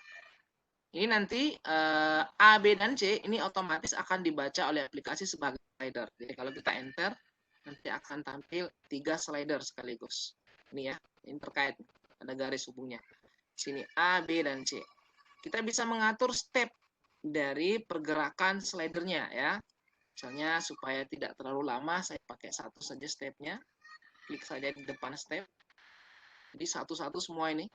ini nanti A, B, dan C ini otomatis akan dibaca oleh aplikasi sebagai slider. Jadi kalau kita enter, nanti akan tampil 3 slider sekaligus. Ini ya, ini terkait, ada garis hubungnya. Sini A, B, dan C. Kita bisa mengatur step dari pergerakan slidernya ya. Misalnya supaya tidak terlalu lama, saya pakai satu saja stepnya. Klik saja di depan step. Jadi satu-satu semua ini.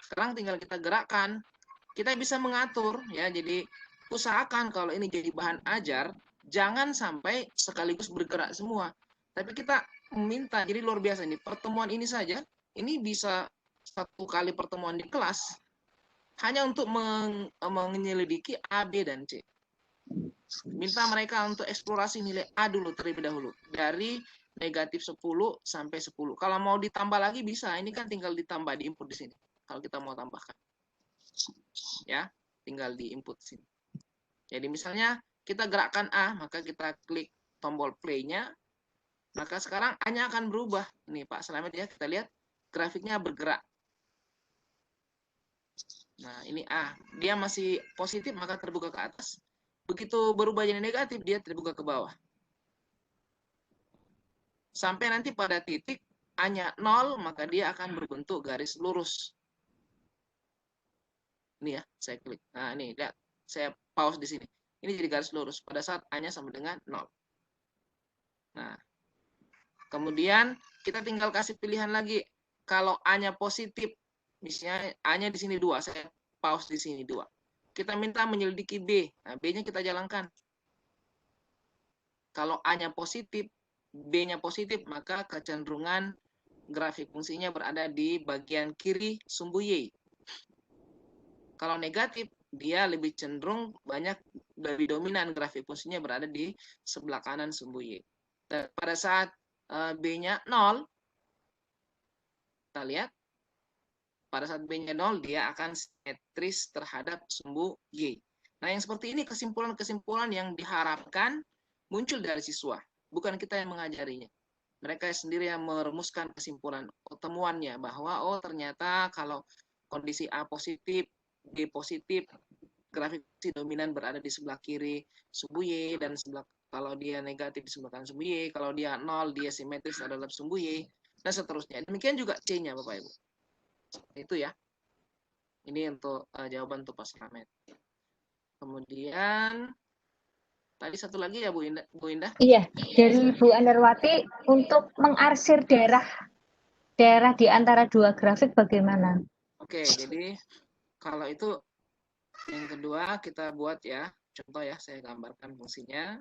Sekarang tinggal kita gerakkan. Kita bisa mengatur ya. Jadi usahakan kalau ini jadi bahan ajar, jangan sampai sekaligus bergerak semua. Tapi kita meminta, jadi luar biasa ini. Pertemuan ini saja, ini bisa 1 kali pertemuan di kelas hanya untuk menyelidiki A, B, dan C. Minta mereka untuk eksplorasi nilai A dulu terlebih dahulu. Dari negatif 10 sampai 10. Kalau mau ditambah lagi bisa. Ini kan tinggal ditambah di input di sini. Kalau kita mau tambahkan. Ya, tinggal di input sini. Jadi misalnya kita gerakkan A, maka kita klik tombol play-nya. Maka sekarang A-nya akan berubah. Nih Pak Slamet ya, kita lihat grafiknya bergerak. Nah, ini A. Dia masih positif, maka terbuka ke atas. Begitu berubah jadi negatif, dia terbuka ke bawah. Sampai nanti pada titik A-nya 0, maka dia akan berbentuk garis lurus. Ini ya, saya klik. Nah, ini lihat. Saya pause di sini. Ini jadi garis lurus pada saat A-nya sama dengan 0. Nah, kemudian kita tinggal kasih pilihan lagi. Kalau A-nya positif, misalnya A-nya di sini 2, saya pause di sini 2. Kita minta menyelidiki B. Nah, B-nya kita jalankan. Kalau A-nya positif, B-nya positif, maka kecenderungan grafik fungsinya berada di bagian kiri sumbu Y. Kalau negatif, dia lebih cenderung banyak lebih dominan grafik fungsinya berada di sebelah kanan sumbu Y. Dan pada saat B-nya 0, kita lihat, pada saat B-nya 0, dia akan simetris terhadap sumbu Y. Nah, yang seperti ini kesimpulan-kesimpulan yang diharapkan muncul dari siswa. Bukan kita yang mengajarinya. Mereka sendiri yang merumuskan kesimpulan temuannya. Bahwa, oh ternyata kalau kondisi A positif, B positif, grafik dominan berada di sebelah kiri sumbu Y, dan kalau dia negatif di sebelah kanan sumbu Y, kalau dia 0, dia simetris terhadap sumbu Y, dan seterusnya. Demikian juga C-nya, Bapak-Ibu. Itu ya. Ini untuk jawaban untuk Pak Slamet. Kemudian tadi satu lagi ya Bu Indah. Iya, dari Bu Andarwati untuk mengarsir daerah di antara dua grafik bagaimana? Oke, jadi kalau itu yang kedua kita buat ya. Contoh ya, saya gambarkan fungsinya.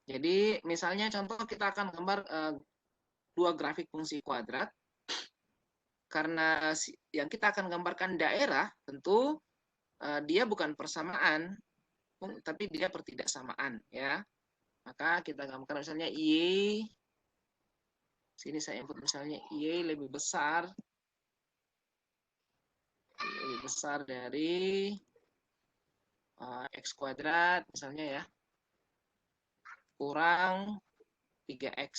Jadi misalnya contoh kita akan gambar 2 grafik fungsi kuadrat. Karena yang kita akan gambarkan daerah, tentu dia bukan persamaan, tapi dia pertidaksamaan ya. Maka kita gambarkan misalnya Y. Sini saya input misalnya Y lebih besar lebih besar dari X kuadrat misalnya ya, kurang 3X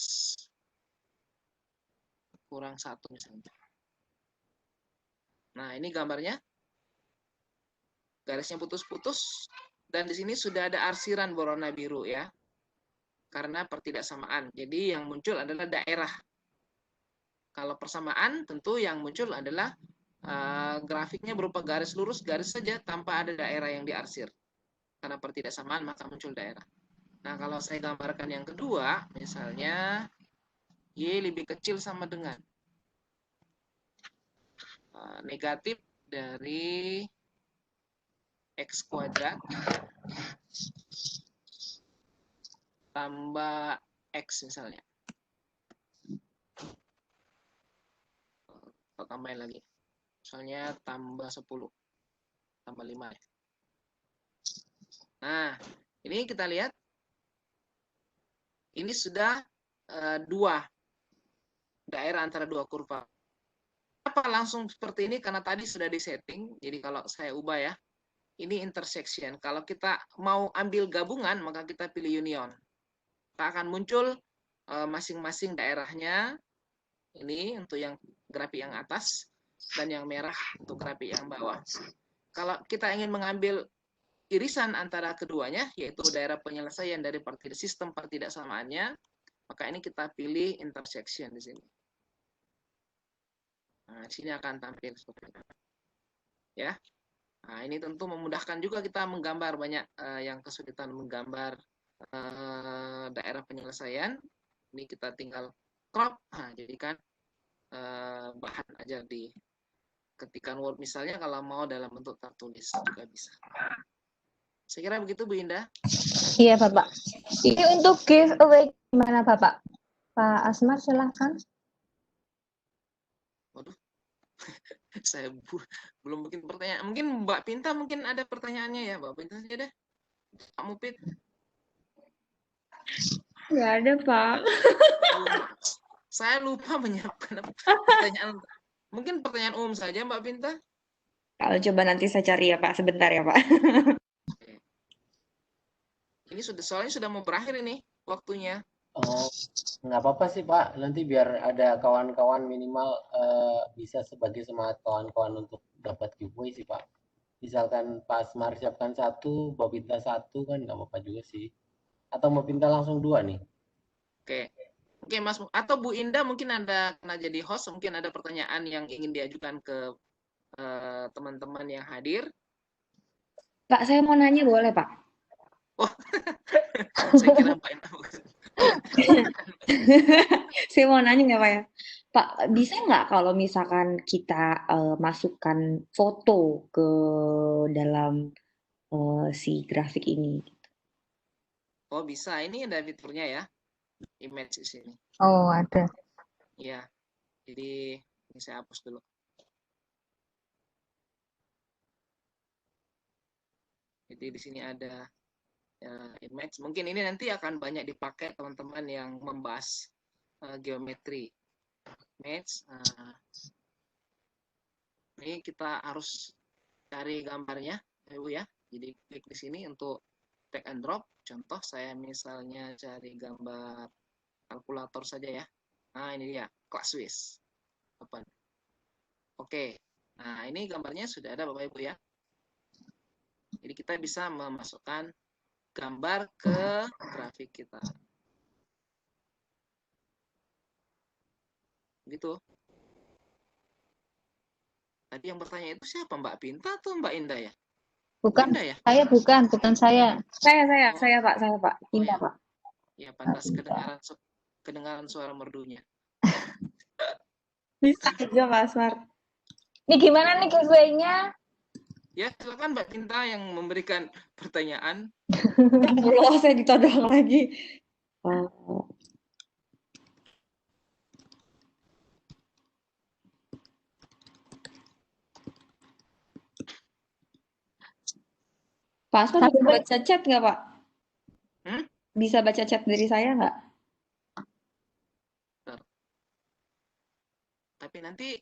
kurang 1 misalnya. Nah, ini gambarnya. Garisnya putus-putus. Dan di sini sudah ada arsiran berwarna biru ya. Karena pertidaksamaan. Jadi yang muncul adalah daerah. Kalau persamaan, tentu yang muncul adalah grafiknya berupa garis lurus, garis saja tanpa ada daerah yang diarsir. Karena pertidaksamaan, maka muncul daerah. Nah, kalau saya gambarkan yang kedua, misalnya Y lebih kecil sama dengan negatif dari X kuadrat tambah X misalnya. Atau tambahin lagi. Misalnya tambah 10. Tambah 5 ya. Nah, ini kita lihat. Ini sudah dua daerah antara dua kurva. Kenapa langsung seperti ini? Karena tadi sudah disetting. Jadi kalau saya ubah ya. Ini intersection. Kalau kita mau ambil gabungan, maka kita pilih union. Kita akan muncul masing-masing daerahnya. Ini untuk yang grafik yang atas. Dan yang merah untuk grafik yang bawah. Kalau kita ingin mengambil irisan antara keduanya, yaitu daerah penyelesaian dari sistem pertidaksamaannya, maka ini kita pilih intersection di sini. Nah, di sini akan tampil seperti ini. Ya. Nah, ini tentu memudahkan juga kita menggambar banyak yang kesulitan menggambar daerah penyelesaian. Ini kita tinggal crop, jadikan bahan aja di ketikan Word misalnya kalau mau dalam bentuk tertulis juga bisa. Saya kira begitu Bu Indah. Iya Bapak. Ini untuk giveaway gimana Bapak? Pak Asmar silahkan. Waduh, saya belum bikin pertanyaan. Mungkin Mbak Pinta mungkin ada pertanyaannya ya, Mbak Pinta saja deh. Pak Mupit. Nggak ada, Pak. Saya lupa menyiapkan pertanyaan. Mungkin pertanyaan umum saja, Mbak Pinta. Kalau coba nanti saya cari ya, Pak. Sebentar ya, Pak. Ini soalnya sudah mau berakhir ini waktunya. Oh, nggak apa-apa sih Pak. Nanti biar ada kawan-kawan minimal bisa sebagai semangat kawan-kawan untuk dapat giveaway sih Pak. Misalkan Pak Asmar siapkan 1, Mbak Pinta 1 kan nggak apa-apa juga sih. Atau Mbak Pinta langsung 2 nih. Oke Mas. Atau Bu Indah mungkin ada, karena jadi host, mungkin ada pertanyaan yang ingin diajukan ke teman-teman yang hadir. Pak, saya mau nanya boleh, Pak? Oh, saya kira Mbak Indah. Saya mau nanya nggak Pak ya? Pak, bisa nggak kalau misalkan kita masukkan foto ke dalam si grafik ini? Oh bisa, ini ada fiturnya ya, image di sini. Oh ada. Iya, jadi ini saya hapus dulu. Jadi di sini ada image. Mungkin ini nanti akan banyak dipakai teman-teman yang membahas geometri. Image. Ini kita harus cari gambarnya, Ibu ya. Jadi klik di sini untuk drag and drop. Contoh saya misalnya cari gambar kalkulator saja ya. Nah ini dia, ClassWiz. Open. Oke. Nah ini gambarnya sudah ada Bapak Ibu ya. Jadi kita bisa memasukkan gambar ke grafik kita. Gitu. Tadi yang bertanya itu siapa? Mbak Pinta atau Mbak Indah ya? Bukan, Indah ya? saya bukan saya. Saya Pak. Indah, Pak. Ya, pantas kedengaran suara merdunya. Bisa aja, Mas Mar. Ini gimana nih giveaway-nya? Ya, silakan Mbak Pinta yang memberikan pertanyaan. Allah, saya ditodong lagi. Pak Asmar bisa baca chat nggak, Pak? Bisa baca chat dari saya nggak? Tapi nanti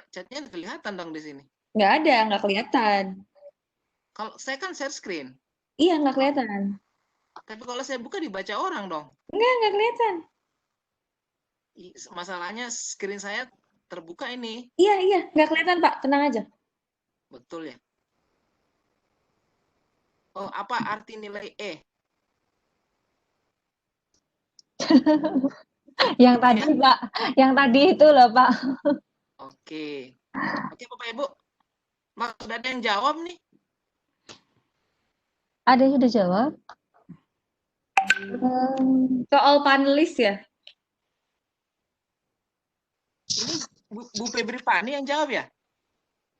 chatnya kelihatan dong di sini. Nggak ada, nggak kelihatan. Kalau saya kan share screen, Iya, nggak kelihatan. tapi kalau saya buka dibaca orang dong. Nggak kelihatan. Masalahnya screen saya terbuka ini. Iya, nggak kelihatan, Pak. Tenang aja. Betul ya? Oh, apa arti nilai E? Yang tadi, Pak. Yang tadi itu loh, Pak. Oke. Oke, Bapak Ibu. Udah ada yang jawab nih. Ada yang sudah jawab? Soal panelis ya? Ini Bu Febri Fani yang jawab ya?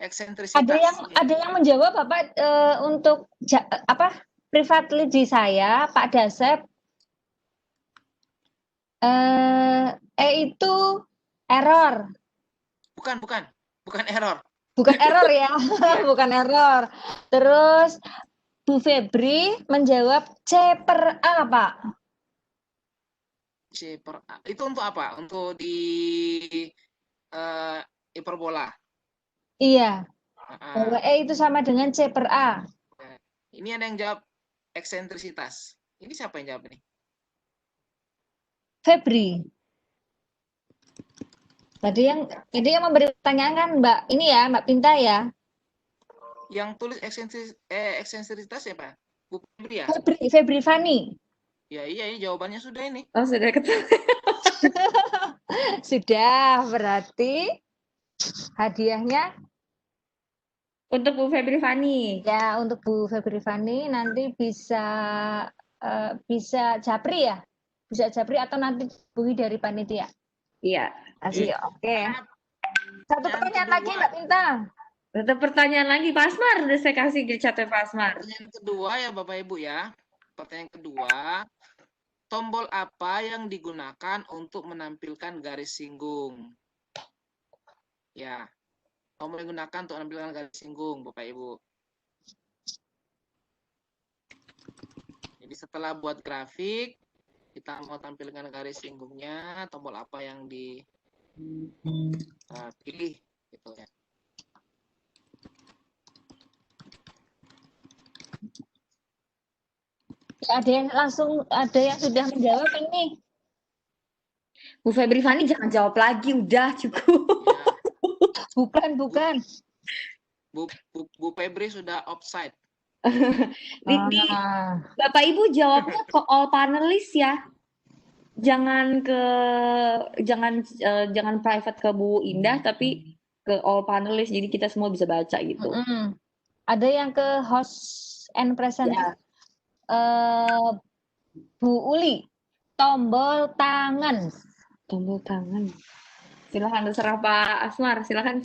Eksentrisitas. Ada yang menjawab Bapak untuk privately di saya, Pak Dasep. Itu error. Bukan error. Bukan error ya, bukan error. Terus Bu Febri menjawab C per A, Pak. C per A. Itu untuk apa? Untuk di hiperbola. Iya. Bahwa E itu sama dengan C per A. Ini ada yang jawab eksentrisitas. Ini siapa yang jawab nih? Febri. Tadi yang memberi pertanyaan kan Mbak ini ya, Mbak Pinta ya. Yang tulis eksentrisitas siapa? Bu Febri ya? Febri Fani. Ya iya, ini jawabannya sudah ini. Oh, sudah ketemu. Sudah, berarti hadiahnya Untuk Bu Febri Fani. ya untuk Bu Febri Fani nanti bisa japri ya? Bisa japri atau nanti hubungi dari panitia? Iya. Asik, oke. Satu pertanyaan lagi Mbak Pinta. Satu pertanyaan lagi, Pak Asmar. Udah saya kasih di chatnya Pak Asmar. Pertanyaan kedua ya Bapak Ibu ya. Pertanyaan kedua, tombol apa yang digunakan untuk menampilkan garis singgung? Ya, tombol yang digunakan untuk menampilkan garis singgung, Bapak Ibu. Jadi setelah buat grafik, kita mau tampilkan garis singgungnya, tombol apa yang dipilih, gitu ya. Ada yang sudah menjawab ini. Bu Febri Fani jangan jawab lagi, udah cukup. Ya. Bukan. Bu Febri sudah offside. Bapak Ibu jawabnya ke all panelis ya. Jangan private ke Bu Indah, tapi ke all panelis. Jadi kita semua bisa baca gitu. Ada yang ke host and present. Ya. Bu Uli, tombol tangan. Tombol tangan. Silahkan terserah Pak Asmar, silahkan.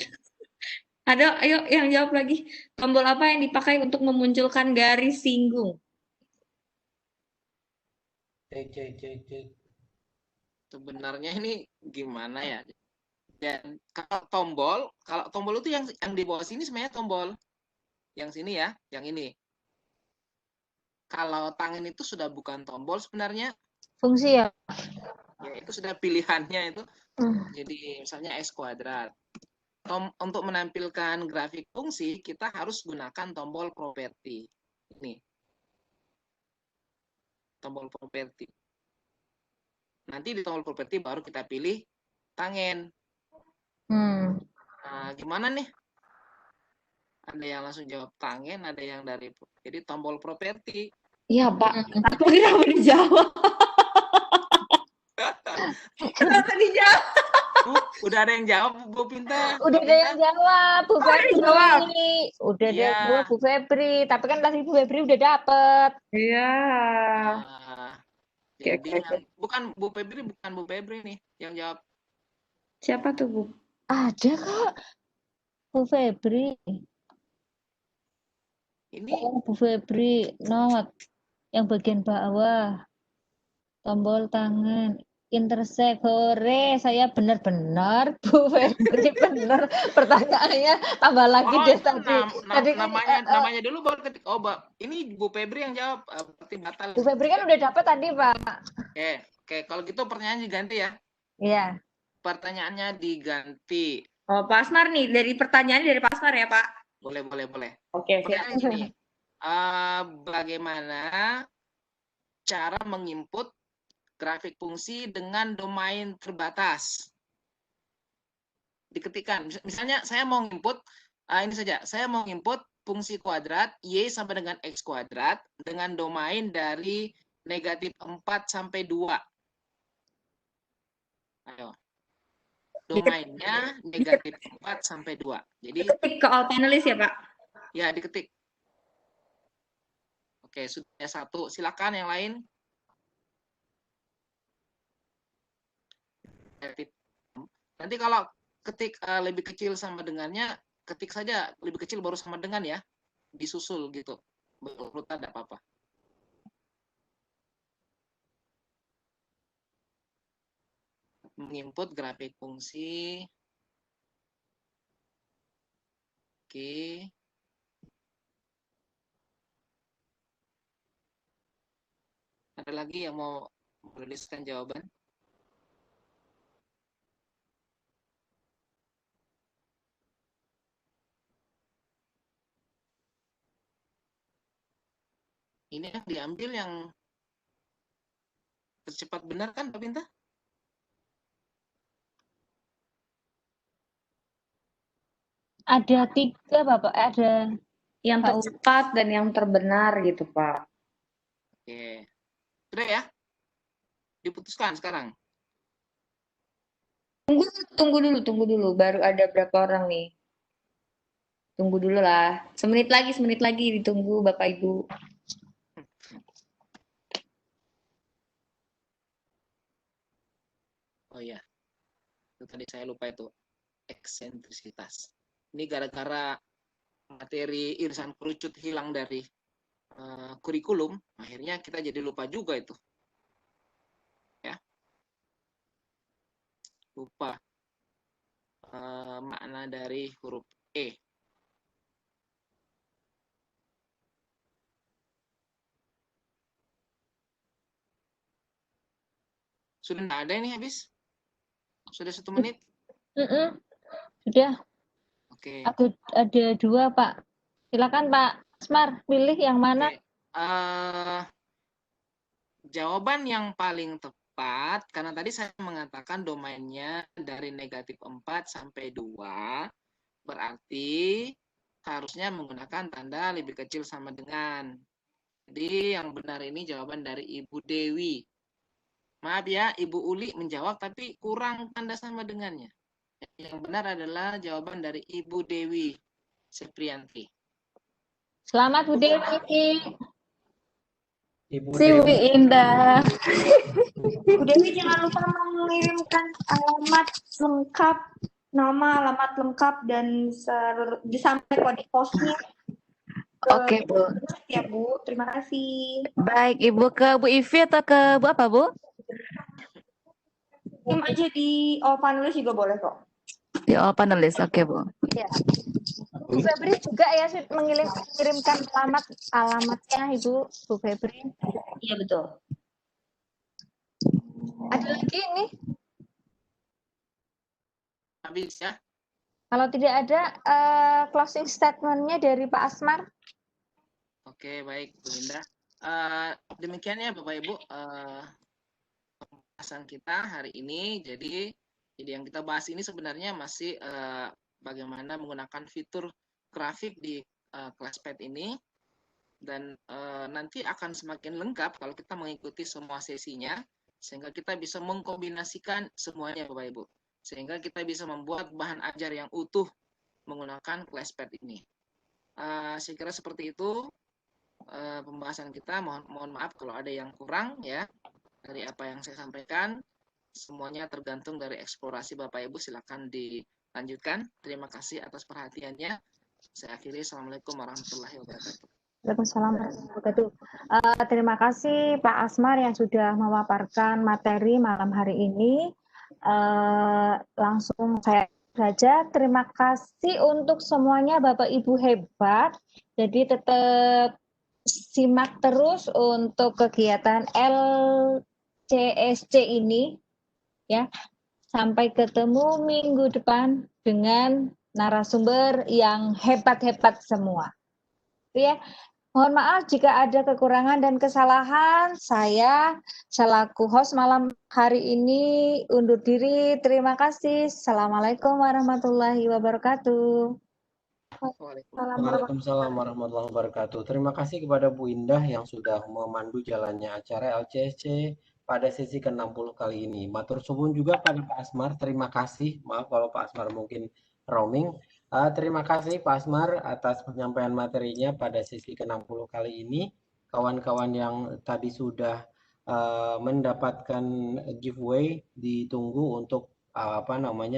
Ada, ayo yang jawab lagi. Tombol apa yang dipakai untuk memunculkan garis singgung? Cek. Sebenarnya ini gimana ya? Dan kalau tombol itu yang di bawah sini sebenarnya tombol. Yang sini ya, yang ini. Kalau tangan itu sudah bukan tombol sebenarnya. Fungsi ya? Ya itu sudah pilihannya itu. Jadi misalnya X kuadrat. Untuk menampilkan grafik fungsi, kita harus gunakan tombol properti. Ini. Tombol properti. Nanti di tombol properti baru kita pilih tangen. Nah, gimana nih? Ada yang langsung jawab tangen, ada yang dari jadi tombol properti. Iya Pak, aku kenapa dijawab? Kenapa dijawab? Udah ada yang jawab Bu Pinta. Udah ada yang jawab Bu Febri. Udah ada yang jawab Bu Febri. Tapi kan tadi Bu Febri udah dapet. Iya. Jadi bukan Bu Febri nih yang jawab. Siapa tuh Bu? Ada kok. Bu Febri. Ini Bu Febri, not yang bagian bawah. Tombol tangan. Intersect hore, saya benar-benar Bu Febri benar pertanyaannya tambah lagi deh tadi namanya dulu baru ketik ini Bu Febri yang jawab berarti batal. Bu Febri kan udah dapat tadi Pak. Oke, kalau gitu pertanyaan diganti ya. Iya. Pertanyaannya diganti. Oh Pak Asmar nih, dari pertanyaannya dari Pak Asmar ya Pak. Boleh. Oke, siap. Pertanyaannya gini, bagaimana cara menginput grafik fungsi dengan domain terbatas? Diketikkan, misalnya saya mau input ini saja, saya mau input fungsi kuadrat y sampai dengan x kuadrat dengan domain dari negatif 4 sampai 2. Ayo. Domainnya negatif 4 sampai 2. Jadi Ketik ke all panelis ya, Pak? ya diketik. Oke, sudah satu. Silakan yang lain. Nanti kalau ketik lebih kecil sama dengannya, ketik saja lebih kecil baru sama dengan ya. Disusul gitu. Berurutan tidak apa-apa. Menginput grafik fungsi. Oke. Ada lagi yang mau menuliskan jawaban? Ini yang diambil yang tercepat benar kan, Pak Binta? Ada 3, Bapak. Ada Yang tercepat dan yang terbenar gitu, Pak. Oke. Sudah ya? Diputuskan sekarang. Tunggu dulu. Baru ada berapa orang nih? Tunggu dulu lah. Semenit lagi ditunggu Bapak Ibu. Oh iya. Itu tadi saya lupa itu. Eksentrisitas. Ini gara-gara materi irisan kerucut hilang dari kurikulum, akhirnya kita jadi lupa juga itu. Ya. Lupa makna dari huruf E. Sudah tidak ada ini habis? Sudah 1 menit? Sudah. Oke. Ada 2, Pak. Silakan Pak Asmar, pilih yang mana? Oke. Jawaban yang paling tepat, karena tadi saya mengatakan domainnya dari negatif 4 sampai 2, berarti harusnya menggunakan tanda lebih kecil sama dengan. Jadi yang benar ini jawaban dari Ibu Dewi. Maaf ya, Ibu Uli menjawab tapi kurang tanda sama dengannya. Yang benar adalah jawaban dari Ibu Dewi Seprianti. Selamat Bu Dewi. Ibu Si Bu Dewi. Indah. Bu Dewi jangan lupa mengirimkan alamat lengkap, nama, alamat lengkap, dan sampai kode posnya. Oke, Bu. Ya, Bu. Terima kasih. Baik, Ibu ke Bu Ivi atau ke Bu apa, Bu? Tim aja di all panelis juga boleh kok. Di all panelis, oke, Bu. Ya. Bu Febri juga ya mengirimkan alamatnya Ibu Bu Febri. Iya, betul. Ada lagi ini? Habis ya? Kalau tidak ada closing statement-nya dari Pak Asmar. Oke, baik Bu Indah. Demikian ya Bapak Ibu pembahasan kita hari ini. Jadi yang kita bahas ini sebenarnya masih bagaimana menggunakan fitur grafik di ClassPad ini, dan nanti akan semakin lengkap kalau kita mengikuti semua sesinya, sehingga kita bisa mengkombinasikan semuanya Bapak Ibu, sehingga kita bisa membuat bahan ajar yang utuh menggunakan ClassPad ini. Saya kira seperti itu pembahasan kita. Mohon maaf kalau ada yang kurang ya dari apa yang saya sampaikan. Semuanya tergantung dari eksplorasi Bapak Ibu. Silakan dilanjutkan. Terima kasih atas perhatiannya. Saya akhiri. Assalamualaikum warahmatullahi wabarakatuh. Waalaikumsalam warahmatullahi wabarakatuh. Terima kasih Pak Asmar yang sudah memaparkan materi malam hari ini. Langsung saya saja. Terima kasih untuk semuanya Bapak Ibu hebat. Jadi tetap simak terus untuk kegiatan LCSC ini ya. Sampai ketemu minggu depan dengan narasumber yang hebat-hebat semua. Ya, mohon maaf jika ada kekurangan dan kesalahan. Saya selaku host malam hari ini undur diri. Terima kasih. Assalamualaikum warahmatullahi wabarakatuh. Waalaikumsalam warahmatullahi wabarakatuh. Terima kasih kepada Bu Indah yang sudah memandu jalannya acara LCSC pada sesi ke-60 kali ini. Matur suwun juga pada Pak Asmar. Terima kasih. Maaf kalau Pak Asmar mungkin roaming. Terima kasih Pak Asmar atas penyampaian materinya pada sesi ke-60 kali ini. Kawan-kawan yang tadi sudah mendapatkan giveaway ditunggu untuk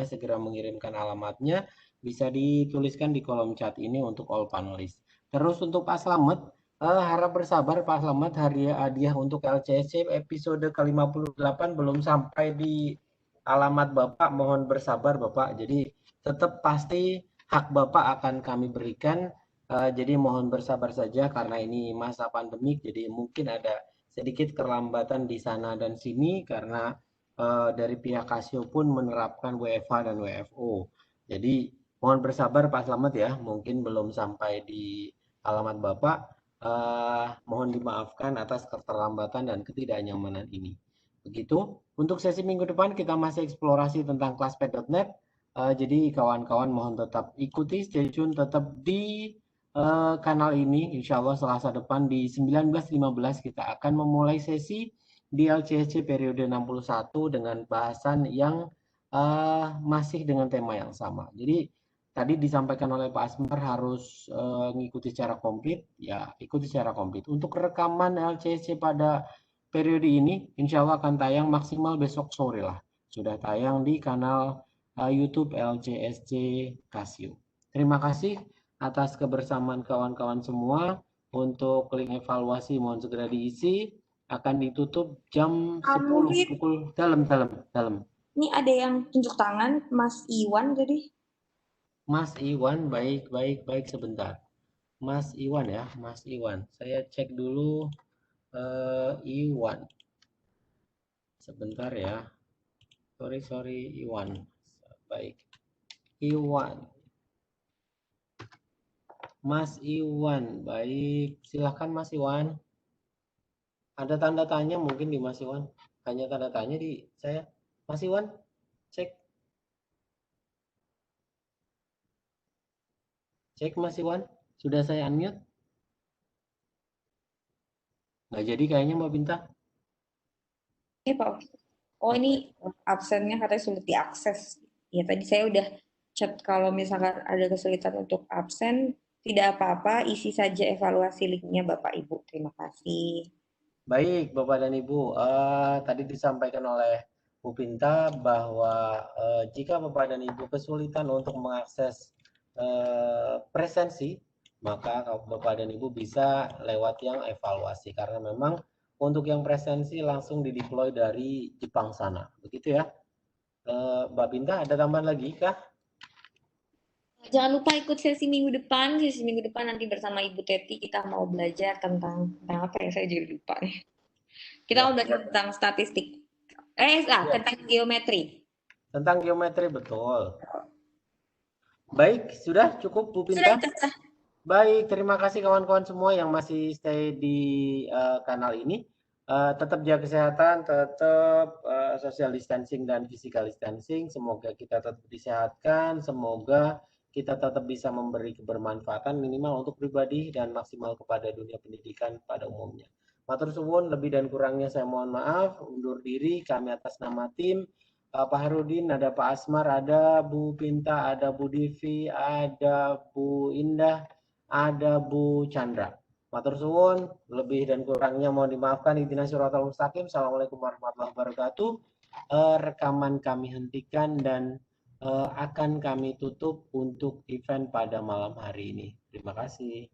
segera mengirimkan alamatnya. Bisa dituliskan di kolom chat ini untuk all panelis. Terus untuk Pak Slamet, harap bersabar Pak Slamet, hadiah untuk LCSC episode ke-58 belum sampai di alamat Bapak, mohon bersabar Bapak. Jadi tetap pasti hak Bapak akan kami berikan, jadi mohon bersabar saja karena ini masa pandemik, jadi mungkin ada sedikit kelambatan di sana dan sini karena dari pihak Casio pun menerapkan WFH dan WFO. Jadi mohon bersabar Pak Slamet ya, mungkin belum sampai di alamat Bapak. Mohon dimaafkan atas keterlambatan dan ketidaknyamanan ini. Begitu. Untuk sesi minggu depan kita masih eksplorasi tentang classpath.net. Jadi kawan-kawan mohon tetap ikuti, stay tune tetap di kanal ini. Insya Allah Selasa depan di 19.15 kita akan memulai sesi di LCSC periode 61 dengan bahasan yang masih dengan tema yang sama. Jadi tadi disampaikan oleh Pak Asmar harus mengikuti secara komplit, ya ikuti secara komplit. Untuk rekaman LCSC pada periode ini, insya Allah akan tayang maksimal besok sore lah. Sudah tayang di kanal YouTube LCSC Casio. Terima kasih atas kebersamaan kawan-kawan semua. Untuk link evaluasi mohon segera diisi. Akan ditutup jam 10 pukul dalam. Ini ada yang tunjuk tangan, Mas Iwan jadi. Mas Iwan, baik sebentar. Mas Iwan ya, Mas Iwan. Saya cek dulu Iwan. Sebentar ya. Sorry Iwan. Baik. Iwan. Mas Iwan, baik. Silahkan Mas Iwan. Ada tanda tanya mungkin di Mas Iwan. Hanya tanda tanya di saya. Mas Iwan, cek. Cek Mas Iwan, sudah saya unmute? Nggak jadi kayaknya Mbak Binta. Pak. Oh ini absennya katanya sulit diakses. Ya tadi saya udah chat kalau misalkan ada kesulitan untuk absen, tidak apa-apa, isi saja evaluasi linknya Bapak Ibu. Terima kasih. Baik Bapak dan Ibu, tadi disampaikan oleh Bu Pinta bahwa jika Bapak dan Ibu kesulitan untuk mengakses presensi, maka Bapak dan Ibu bisa lewat yang evaluasi karena memang untuk yang presensi langsung dideploy dari Jepang sana, begitu ya. Mbak Pinta ada tambahan lagi kah? Jangan lupa ikut sesi minggu depan. Sesi minggu depan nanti bersama Ibu Teti kita mau belajar tentang apa ya? Saya jadi lupa nih. Kita mau belajar tentang statistik. Tentang geometri. Tentang geometri, betul. Baik, sudah cukup Bu Pinta? Sudah. Baik, terima kasih kawan-kawan semua yang masih stay di kanal ini. Tetap jaga kesehatan, tetap social distancing dan physical distancing. Semoga kita tetap disehatkan, semoga kita tetap bisa memberi kebermanfaatan minimal untuk pribadi dan maksimal kepada dunia pendidikan pada umumnya. Matur suwun, lebih dan kurangnya saya mohon maaf. Undur diri kami atas nama tim. Pak Harudin, ada Pak Asmar, ada Bu Pinta, ada Bu Divi, ada Bu Indah, ada Bu Chandra. Matur suwun, lebih dan kurangnya mohon dimaafkan. Ihdinas siratal mustaqim. Assalamualaikum warahmatullahi wabarakatuh. Rekaman kami hentikan dan akan kami tutup untuk event pada malam hari ini. Terima kasih.